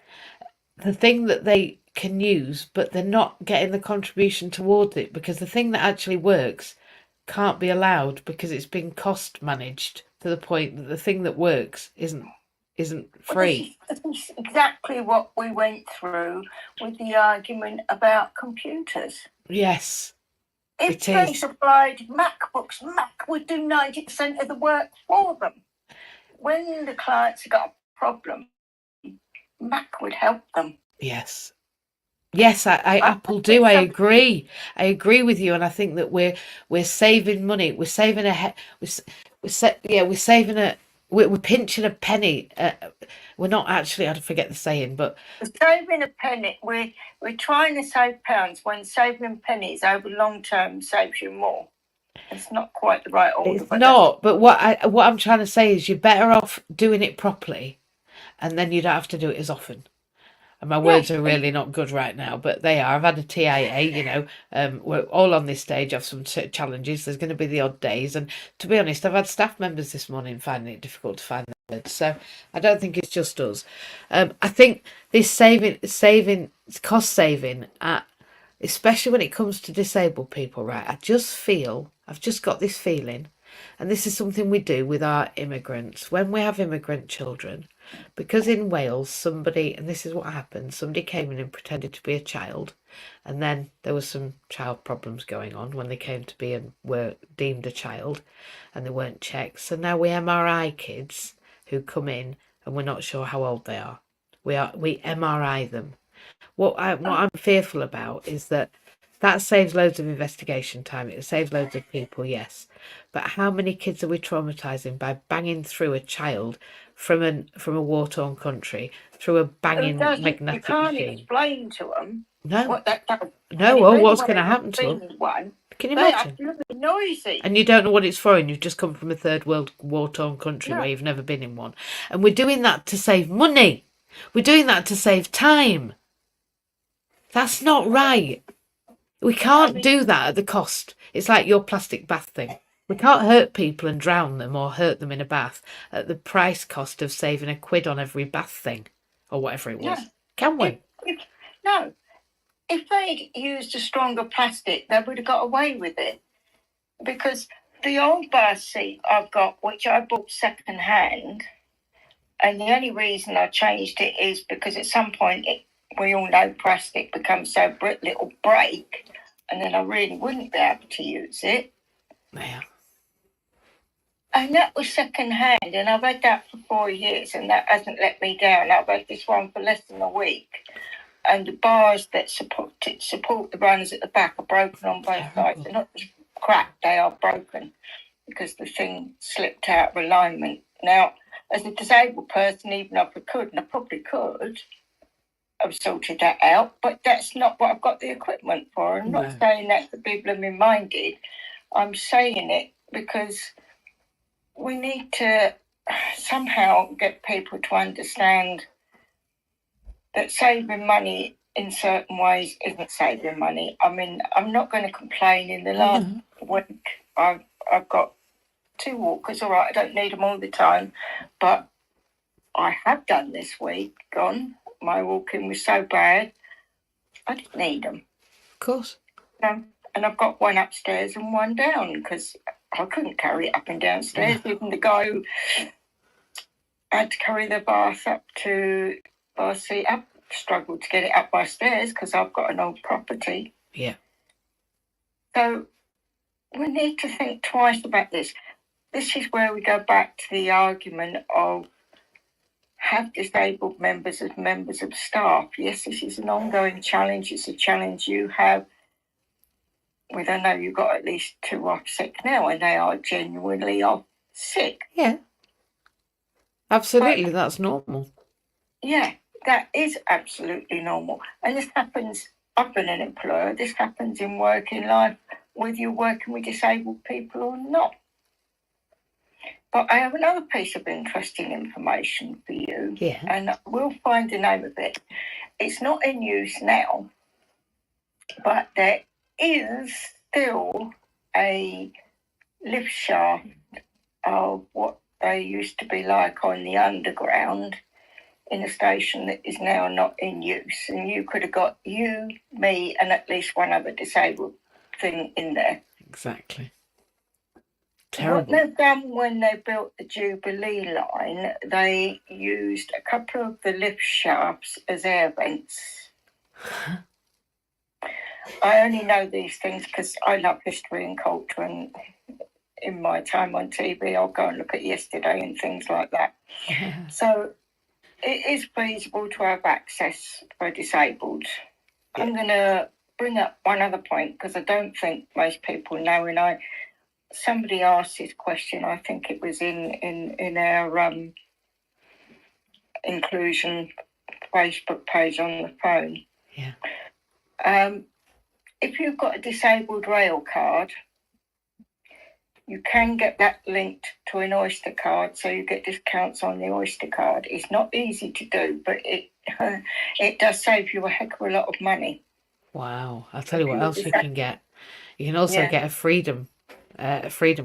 the thing that they can use, but they're not getting the contribution towards it, because the thing that actually works can't be allowed because it's been cost managed to the point that the thing that works isn't free. Well, this is exactly what we went through with the argument about computers. Yes, If they supplied MacBooks, Mac would do 90% of the work for them. When the clients got a problem, Mac would help them. Yes. Yes, Apple do. I agree. I agree with you, and I think that we're saving money. We're saving we're pinching a penny. We're not actually. I forget the saying, but we're saving a penny. We're trying to save pounds when saving pennies over long term saves you more. It's not quite the right order. It's not. But what I'm trying to say is, you're better off doing it properly, and then you don't have to do it as often. And my words are really not good right now, but they are. I've had a TIA, we're all on this stage have some challenges. There's going to be the odd days. And to be honest, I've had staff members this morning finding it difficult to find the words. So I don't think it's just us. I think this cost saving, especially when it comes to disabled people, right? I've just got this feeling, and this is something we do with our immigrants. When we have immigrant children, because in Wales, and this is what happened, somebody came in and pretended to be a child, and then there was some child problems going on when they came to be and were deemed a child, and they weren't checked. So now we MRI kids who come in and we're not sure how old they are. We MRI them. What I'm fearful about is that saves loads of investigation time. It saves loads of people, yes. But how many kids are we traumatising by banging through a child from a war-torn country through a banging magnetic machine? You can't explain to them No. What that does. No, well, what's going to happen to them? One, Can you they imagine? are really noisy. And you don't know what it's for, and you've just come from a third world war-torn country where you've never been in one. And we're doing that to save money. We're doing that to save time. That's not right. We can't do that at the cost. It's like your plastic bath thing. We can't hurt people and drown them or hurt them in a bath at the price cost of saving £1 on every bath thing or whatever it was. No. Can we? No. If they'd used a stronger plastic, they would have got away with it. Because the old bath seat I've got, which I bought second hand, and the only reason I changed it is because at some point we all know plastic becomes so brittle it'll break, and then I really wouldn't be able to use it. Yeah. And that was second hand, and I've had that for 4 years, and that hasn't let me down. I've had this one for less than a week, and the bars that support the runners at the back are broken on both sides. They're not just cracked, they are broken because the thing slipped out of alignment. Now, as a disabled person, even if I could, and I probably could, I've sorted that out, but that's not what I've got the equipment for. I'm not saying that to be blooming-minded. I'm saying it because we need to somehow get people to understand that saving money in certain ways isn't saving money. I mean, I'm not going to complain. In the last week, I've got 2 walkers. All right, I don't need them all the time, but I have done this week. My walking was so bad, I didn't need them. Of course. And I've got one upstairs and one down because I couldn't carry it up and downstairs. Even the guy who had to carry the bath up to bath seat up struggled to get it up my stairs because I've got an old property. Yeah. So we need to think twice about this. This is where we go back to the argument of have disabled members as members of staff. Yes, this is an ongoing challenge. It's a challenge you have. I know you've got at least 2 off sick now, and they are genuinely off sick. Yeah. Absolutely, that's normal. Yeah, that is absolutely normal. And this happens, I've been an employer, this happens in working life, whether you're working with disabled people or not. But I have another piece of interesting information for you. Yeah. And we'll find the name of it. It's not in use now, but there is still a lift shaft of what they used to be like on the underground in a station that is now not in use. And you could have got you, me, and at least one other disabled thing in there. Exactly. Terrible. What they've done when they built the Jubilee line, they used a couple of the lift shafts as air vents. I only know these things because I love history and culture, and in my time on TV, I'll go and look at yesterday and things like that. So it is feasible to have access for disabled. I'm going to bring up one other point because I don't think most people know, and somebody asked this question, I think it was in our inclusion Facebook page on the phone. Yeah. If you've got a disabled rail card, you can get that linked to an Oyster card, so you get discounts on the Oyster card. It's not easy to do, but it does save you a heck of a lot of money. Wow. I'll tell you what else you can get. You can also get a freedom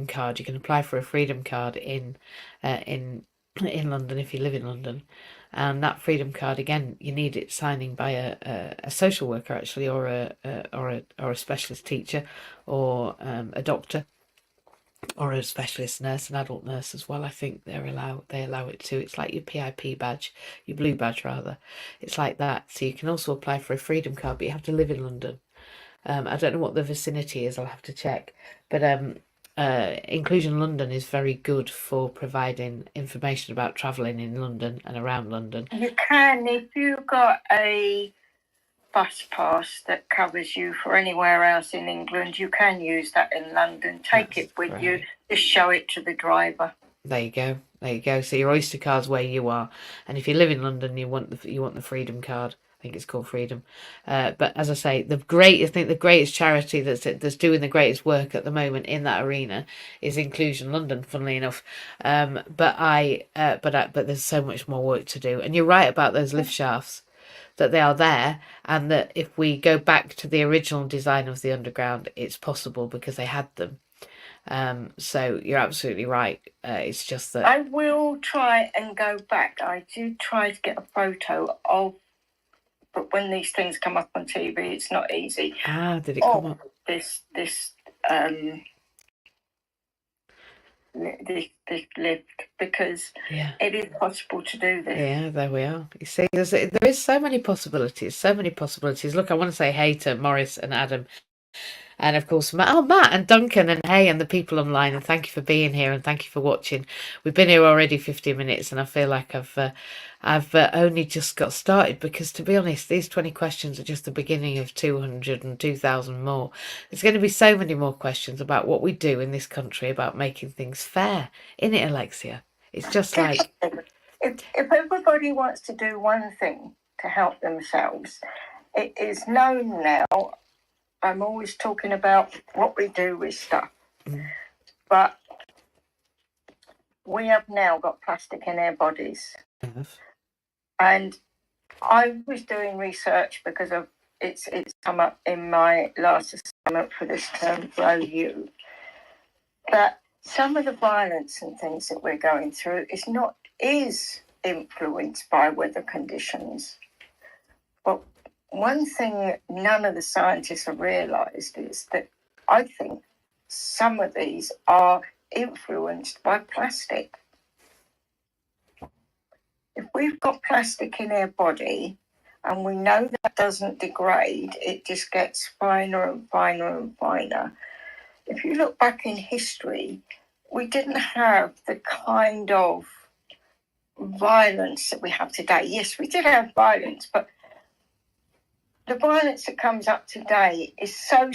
card. You can apply for a freedom card in London if you live in London. And that freedom card, again, you need it signing by a social worker actually, or a specialist teacher, or a doctor, or a specialist nurse, an adult nurse as well. I think they allow it too. It's like your PIP badge, your blue badge rather. It's like that. So you can also apply for a freedom card, but you have to live in London. I don't know what the vicinity is. I'll have to check. But Inclusion London is very good for providing information about travelling in London and around London. You can, if you've got a bus pass that covers you for anywhere else in England, you can use that in London. Take it with you, just show it to the driver. There you go. So your Oyster card's where you are, and if you live in London, you want the freedom card. I think it's called Freedom. But as I say, the greatest charity that's doing the greatest work at the moment in that arena is Inclusion London. Funnily enough, but there's so much more work to do. And you're right about those lift shafts, that they are there, and that if we go back to the original design of the underground, it's possible because they had them. So you're absolutely right. It's just that I will try and go back. I did try to get a photo of, but when these things come up on TV, it's not easy. did it come up? This lift, because it is possible to do this. Yeah, there we are. You see, there is so many possibilities. Look, I want to say hey to Morris and Adam, and of course Matt and Duncan, and hey, and the people online, and thank you for being here, and thank you for watching. We've been here already 15 minutes, and I feel like I've only just got started, because to be honest, these 20 questions are just the beginning of 200 and 2,000 more. There's going to be so many more questions about what we do in this country about making things fair, innit, Alexia? It's just like, if everybody wants to do one thing to help themselves, it is known now. I'm always talking about what we do with stuff, but we have now got plastic in our bodies. And I was doing research because of it's come up in my last assignment for this term for OU, that some of the violence and things that we're going through is influenced by weather conditions. But one thing none of the scientists have realised is that I think some of these are influenced by plastic. If we've got plastic in our body and we know that doesn't degrade, it just gets finer and finer and finer. If you look back in history, we didn't have the kind of violence that we have today. Yes, we did have violence, but the violence that comes up today is so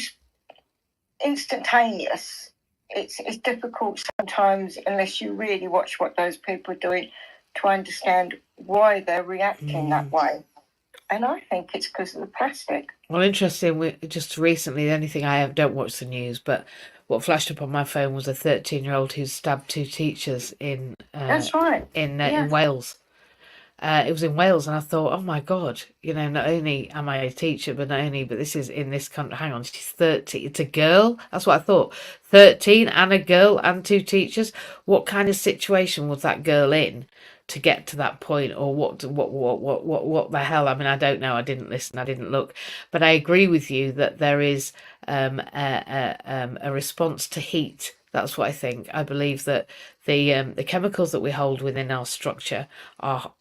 instantaneous. It's difficult sometimes, unless you really watch what those people are doing, to understand why they're reacting that way. And I think it's because of the plastic. Well, interesting. Just recently, the only thing I don't watch the news, but what flashed up on my phone was a 13-year-old who stabbed 2 teachers in. That's right. In Wales. It was in Wales, and I thought, oh my God, not only am I a teacher, but this is in this country. Hang on, she's 30. It's a girl. That's what I thought. 13 and a girl and 2 teachers. What kind of situation was that girl in to get to that point, or what the hell? I mean, I don't know. I didn't listen. I didn't look, but I agree with you that there is a response to heat. That's what I think. I believe that the chemicals that we hold within our structure are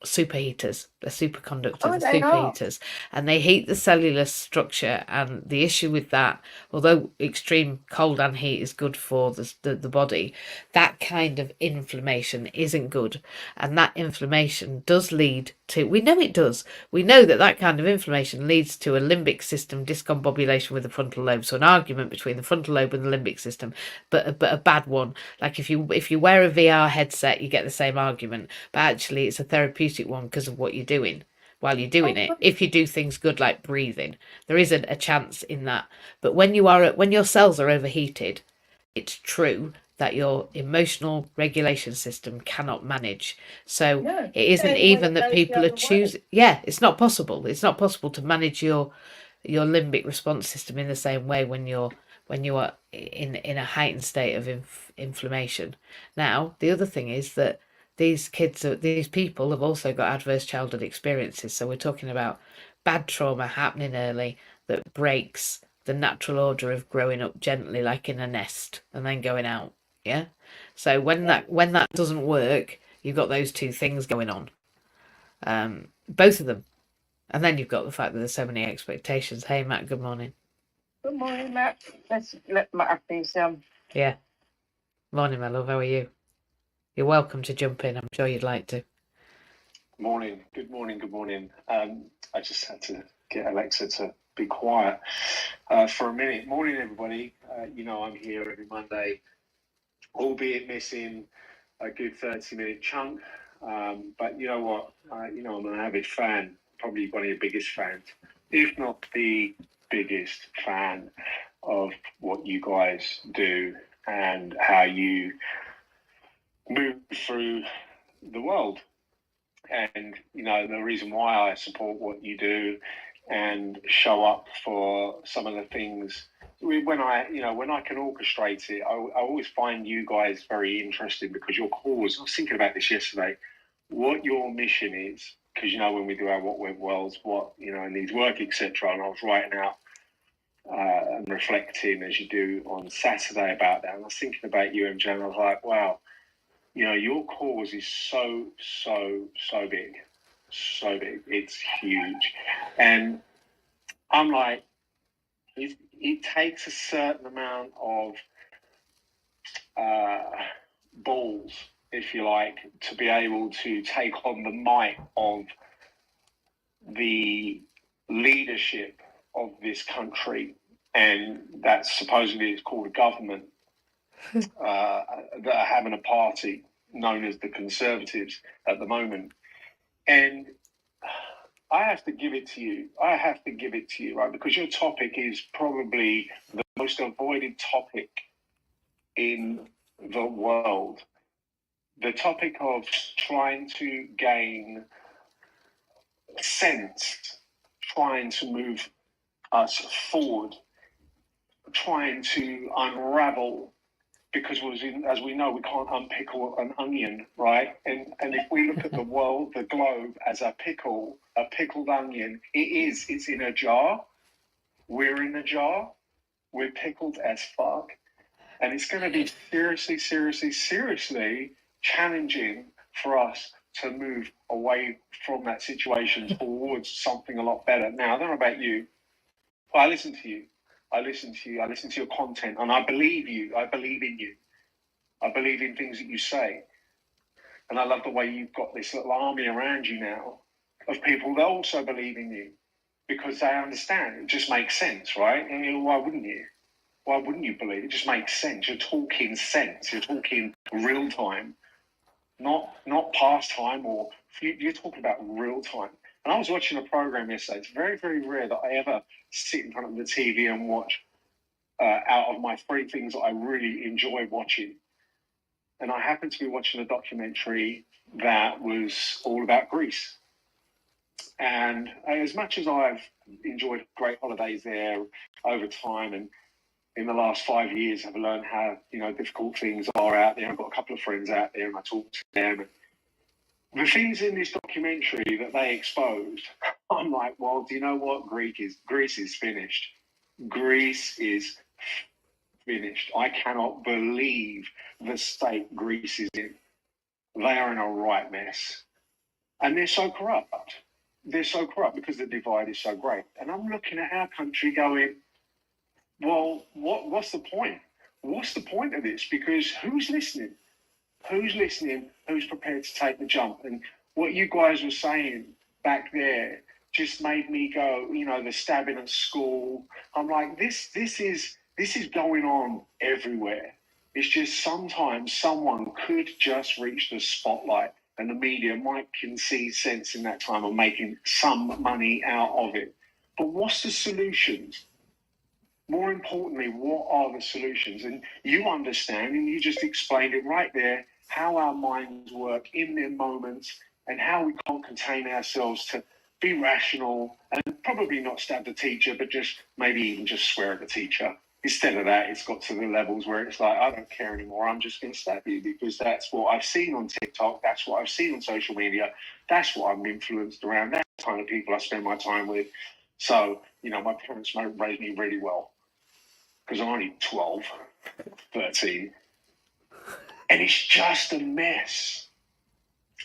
superheaters. They're superconductors, they're superheaters, and they heat the cellular structure. And the issue with that, although extreme cold and heat is good for the body, that kind of inflammation isn't good, and that inflammation does lead to, we know it does, we know that kind of inflammation leads to a limbic system discombobulation with the frontal lobe. So an argument between the frontal lobe and the limbic system, but a bad one. Like if you wear a VR headset, you get the same argument, but actually it's a therapeutic one because of what you're doing while you're doing it. If you do things good like breathing, there isn't a chance in that. But when your cells are overheated, it's true that your emotional regulation system cannot manage. So it isn't even that people are choosing. Yeah, it's not possible. It's not possible to manage your limbic response system in the same way when you are in a heightened state of inflammation. Now, the other thing is that these people have also got adverse childhood experiences. So we're talking about bad trauma happening early that breaks the natural order of growing up gently, like in a nest, and then going out. Yeah. So when that doesn't work, you've got those 2 things going on, both of them, and then you've got the fact that there's so many expectations. Hey, Matt. Good morning. Good morning, Matt. Let's let Matt have his Yeah. Morning, my love. How are you? You're welcome to jump in. I'm sure you'd like to. Morning. Good morning. Good morning. I just had to get Alexa to be quiet for a minute. Morning, everybody. I'm here every Monday, albeit missing a good 30-minute chunk But you know what? I'm an avid fan, probably one of your biggest fans, if not the biggest fan of what you guys do and how you move through the world. And the reason why I support what you do and show up for some of the things when I can orchestrate it, I always find you guys very interesting because your cause. I was thinking about this yesterday. What your mission is, because when we do our what went wells, what needs work, etc. And I was writing out and reflecting as you do on Saturday about that. And I was thinking about you, MJ, and I was like, wow. Your cause is so big, so big. It's huge. And I'm like, it takes a certain amount of balls, if you like, to be able to take on the might of the leadership of this country. And that supposedly is called a government, that are having a party known as the Conservatives at the moment. And I have to give it to you. Right? Because your topic is probably the most avoided topic in the world. The topic of trying to gain sense, trying to move us forward, trying to unravel, because as we know, we can't unpickle an onion, right? And if we look at the world, the globe, as a pickled onion, it's in a jar. We're in a jar. We're pickled as fuck. And it's going to be seriously challenging for us to move away from that situation towards something a lot better. Now, I don't know about you, but I listen to you. I listen to your content, and I believe you. I believe in you. I believe in things that you say. And I love the way you've got this little army around you now of people that also believe in you because they understand. It just makes sense, right? And why wouldn't you? Why wouldn't you believe it? It just makes sense. You're talking sense. You're talking real time, not past time, or you're talking about real time. And I was watching a program yesterday. It's very, very rare that I ever sit in front of the TV and watch out of my three things that I really enjoy watching. And I happened to be watching a documentary that was all about Greece. And as much as I've enjoyed great holidays there over time, and in the last 5 years, I've learned how difficult things are out there. I've got a couple of friends out there, and I talk to them. And the things in this documentary that they exposed, I'm like, well, do you know what? Greece is finished. Greece is finished. I cannot believe the state Greece is in. They are in a right mess. And they're so corrupt. They're so corrupt because the divide is so great. And I'm looking at our country going, well, what's the point? What's the point of this? Because who's listening? Who's listening? Who's prepared to take the jump? And what you guys were saying back there just made me go, the stabbing at school. I'm like, this is going on everywhere. It's just sometimes someone could just reach the spotlight and the media might can see sense in that time of making some money out of it. But what's the solutions? More importantly, what are the solutions? And you understand, and you just explained it right there, how our minds work in their moments and how we can't contain ourselves to be rational and probably not stab the teacher, but just maybe even just swear at the teacher. Instead of that, it's got to the levels where it's like, I don't care anymore. I'm just going to stab you because that's what I've seen on TikTok. That's what I've seen on social media. That's what I'm influenced around. That's the kind of people I spend my time with. So, my parents raised me really well because I'm only 12, 13. And it's just a mess.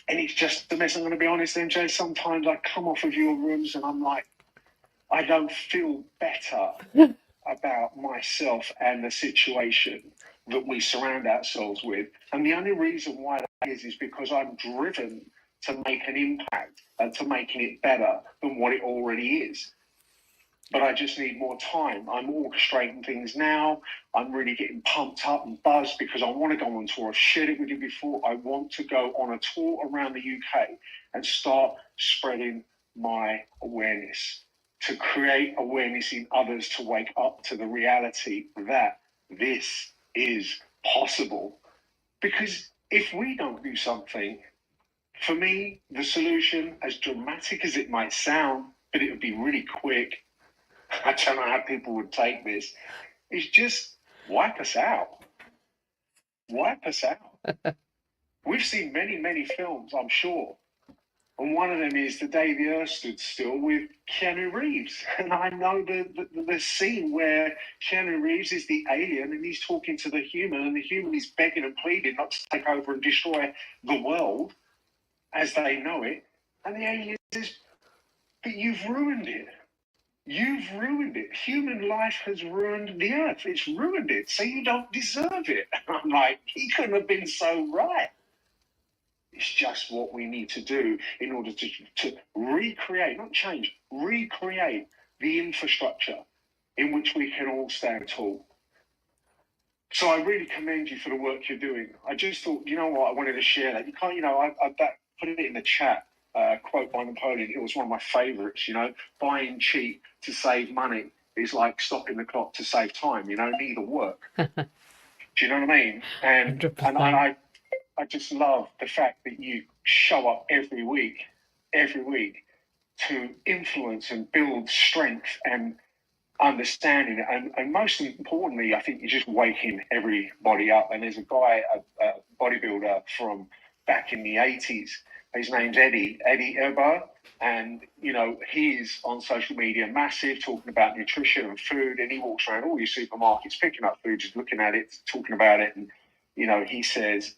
I'm going to be honest, MJ, sometimes I come off of your rooms and I'm like, I don't feel better about myself and the situation that we surround ourselves with. And the only reason why that is because I'm driven to make an impact and to making it better than what it already is. but I just need more time. I'm orchestrating things now. I'm really getting pumped up and buzzed because I want to go on tour. I've shared it with you before. I want to go on a tour around the UK and start spreading my awareness, to create awareness in others, to wake up to the reality that this is possible. Because if we don't do something, for me, the solution, as dramatic as it might sound, but it would be really quick, I don't know how people would take this, is just wipe us out. Wipe us out. We've seen many, many films, I'm sure. And one of them is The Day the Earth Stood Still with Keanu Reeves. And I know the scene where Keanu Reeves is the alien and he's talking to the human, and the human is begging and pleading not to take over and destroy the world as they know it. And the alien says, but you've ruined it. You've ruined it. Human life has ruined the earth. It's ruined it. So you don't deserve it. I'm like, he couldn't have been so right. It's just what we need to do in order to recreate, not change, recreate the infrastructure in which we can all stand tall. So I really commend you for the work you're doing. I just thought, you know what, I wanted to share that. You can't, I put it in the chat. Quote by Napoleon, it was one of my favourites, buying cheap to save money is like stopping the clock to save time, neither work. Do you know what I mean? And I just love the fact that you show up every week to influence and build strength and understanding. And most importantly, I think you're just waking everybody up. And there's a guy, a bodybuilder from back in the 80s. His name's Eddie Erbar, and he's on social media massive, talking about nutrition and food, and he walks around all your supermarkets picking up food, just looking at it, talking about it, and he says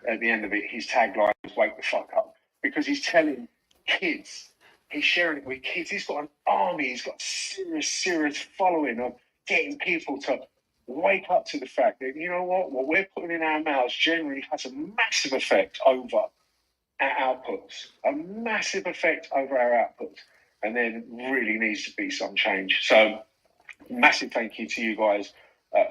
at the end of it, his tagline is "Wake the fuck up," because he's telling kids, he's sharing it with kids. He's got an army, he's got a serious following of getting people to wake up to the fact that what we're putting in our mouths generally has a massive effect over our outputs, a massive effect over our outputs, and then really needs to be some change. So massive thank you to you guys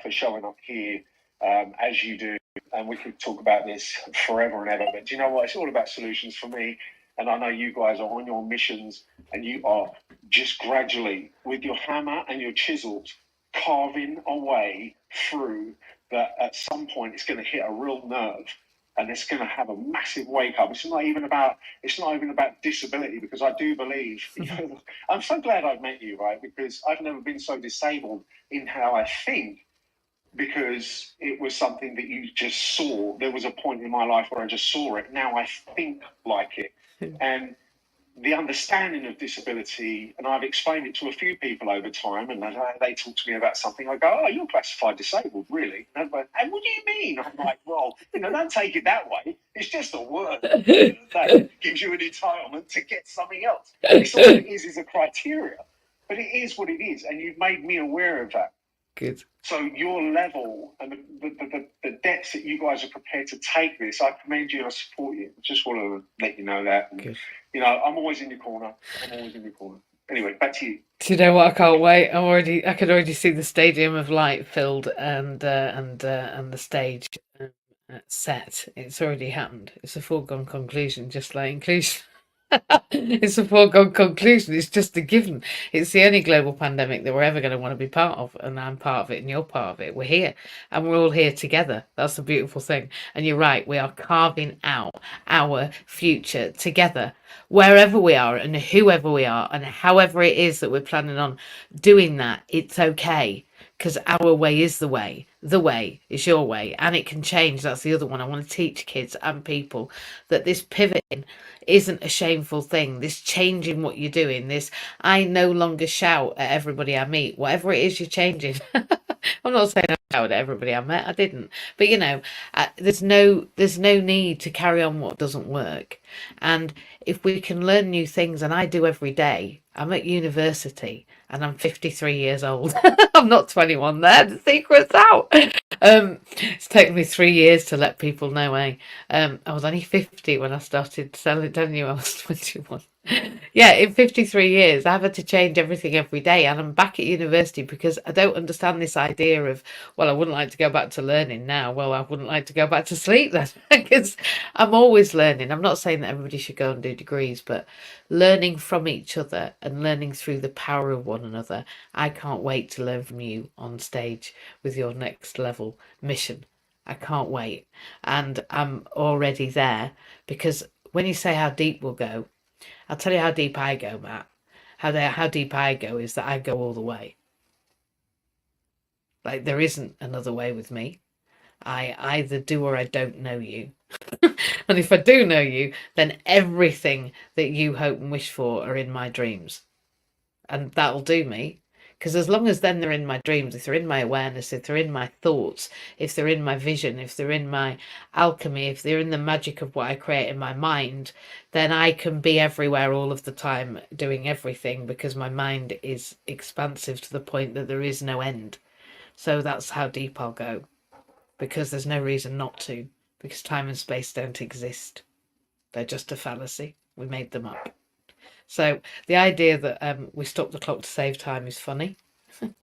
for showing up here as you do, and we could talk about this forever and ever, but do you know what, it's all about solutions for me, and I know you guys are on your missions, and you are just gradually with your hammer and your chisels carving away through that. At some point it's going to hit a real nerve, and it's going to have a massive wake up. It's not even about disability, because I do believe, I'm so glad I've met you, right? Because I've never been so disabled in how I think, because it was something that you just saw. There was a point in my life where I just saw it. Now I think like it. And the understanding of disability, and I've explained it to a few people over time, and they talk to me about something. I go, "Oh, you're classified disabled, really?" And what do you mean? I'm like, "Well, don't take it that way. It's just a word that gives you an entitlement to get something else. It's all it is a criteria, but it is what it is, and you've made me aware of that." Good. So your level and the depths that you guys are prepared to take this, I commend you and I support you. I just want to let you know that. Good. I'm always in your corner. Anyway, back to you. Do you know what? I can't wait. I can already see the stadium of light filled and the stage set. It's already happened. It's a foregone conclusion, just like inclusion. It's a foregone conclusion. It's just a given. It's the only global pandemic that we're ever going to want to be part of, and I'm part of it, and you're part of it. We're here, and we're all here together. That's the beautiful thing. And you're right. We are carving out our future together, wherever we are, and whoever we are, and however it is that we're planning on doing that. It's okay. Because our way is the way. The way is your way, and it can change. That's the other one. I want to teach kids and people that this pivoting isn't a shameful thing. This changing what you're doing, this I no longer shout at everybody I meet. Whatever it is you're changing. I'm not saying I shouted at everybody I met. I didn't. But there's no need to carry on what doesn't work. And if we can learn new things, and I do every day. I'm at university and I'm 53 years old. I'm not 21 there. The secret's out. It's taken me 3 years to let people know. I was only 50 when I started telling you I was 21. Yeah, in 53 years, I've had to change everything every day, and I'm back at university because I don't understand this idea of, well, I wouldn't like to go back to learning now. Well, I wouldn't like to go back to sleep then, because I'm always learning. I'm not saying that everybody should go and do degrees, but learning from each other and learning through the power of one another. I can't wait to learn from you on stage with your next level mission. I can't wait. And I'm already there because when you say how deep we'll go, I'll tell you how deep I go, Matt. How deep I go is that I go all the way. Like there isn't another way with me. I either do or I don't know you. And if I do know you, then everything that you hope and wish for are in my dreams. And that'll do me. Because as long as then they're in my dreams, if they're in my awareness, if they're in my thoughts, if they're in my vision, if they're in my alchemy, if they're in the magic of what I create in my mind, then I can be everywhere all of the time doing everything because my mind is expansive to the point that there is no end. So that's how deep I'll go, because there's no reason not to, because time and space don't exist. They're just a fallacy. We made them up. So the idea that we stop the clock to save time is funny. And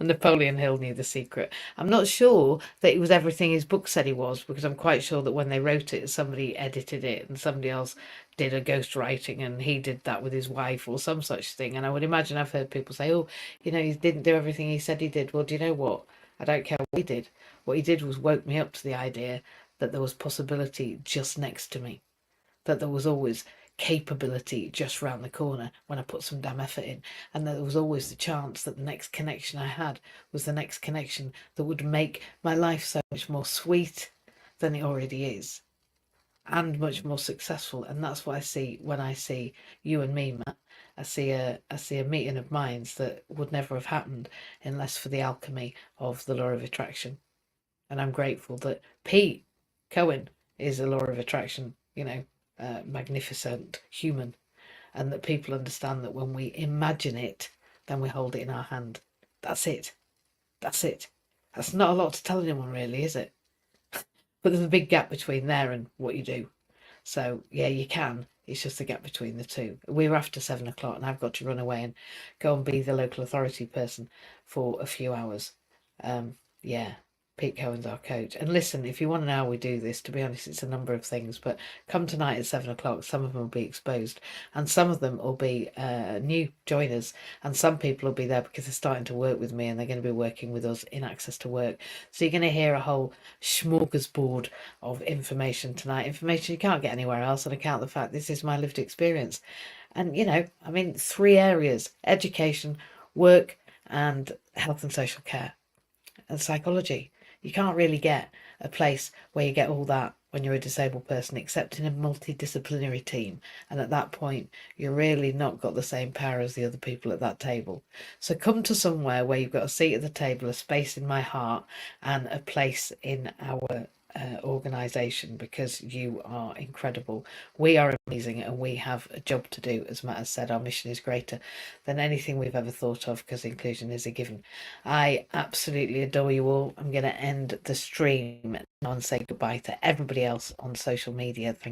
Napoleon Hill knew the secret. I'm not sure that it was everything his book said he was, because I'm quite sure that when they wrote it, somebody edited it and somebody else did a ghost writing and he did that with his wife or some such thing. And I would imagine I've heard people say, oh, you know, he didn't do everything he said he did. Well, do you know what? I don't care what he did. What he did was woke me up to the idea that there was possibility just next to me, that there was always capability just round the corner when I put some damn effort in, and that there was always the chance that the next connection I had was the next connection that would make my life so much more sweet than it already is, and much more successful. And that's what I see when I see you and me, Matt. I see a meeting of minds that would never have happened unless for the alchemy of the law of attraction. And I'm grateful that Pete Cohen is a law of attraction, magnificent human, and that people understand that when we imagine it, then we hold it in our hand. That's it. That's it. That's not a lot to tell anyone, really, is it? But there's a big gap between there and what you do. So, yeah, you can. It's just the gap between the two. We're after 7 o'clock and I've got to run away and go and be the local authority person for a few hours. Yeah, Pete Cohen's our coach. And listen, if you want to know how we do this, to be honest, it's a number of things. But come tonight at 7 o'clock, some of them will be exposed and some of them will be new joiners. And some people will be there because they're starting to work with me and they're going to be working with us in Access to Work. So you're going to hear a whole smorgasbord of information tonight. Information you can't get anywhere else on account of the fact this is my lived experience. And, 3 areas: education, work, and health and social care and psychology. You can't really get a place where you get all that when you're a disabled person except in a multidisciplinary team, and at that point you're really not got the same power as the other people at that table. So come to somewhere where you've got a seat at the table, a space in my heart, and a place in our organisation, because you are incredible. We are amazing and we have a job to do. As Matt has said, our mission is greater than anything we've ever thought of, because inclusion is a given. I absolutely adore you all. I'm going to end the stream now and say goodbye to everybody else on social media. Thank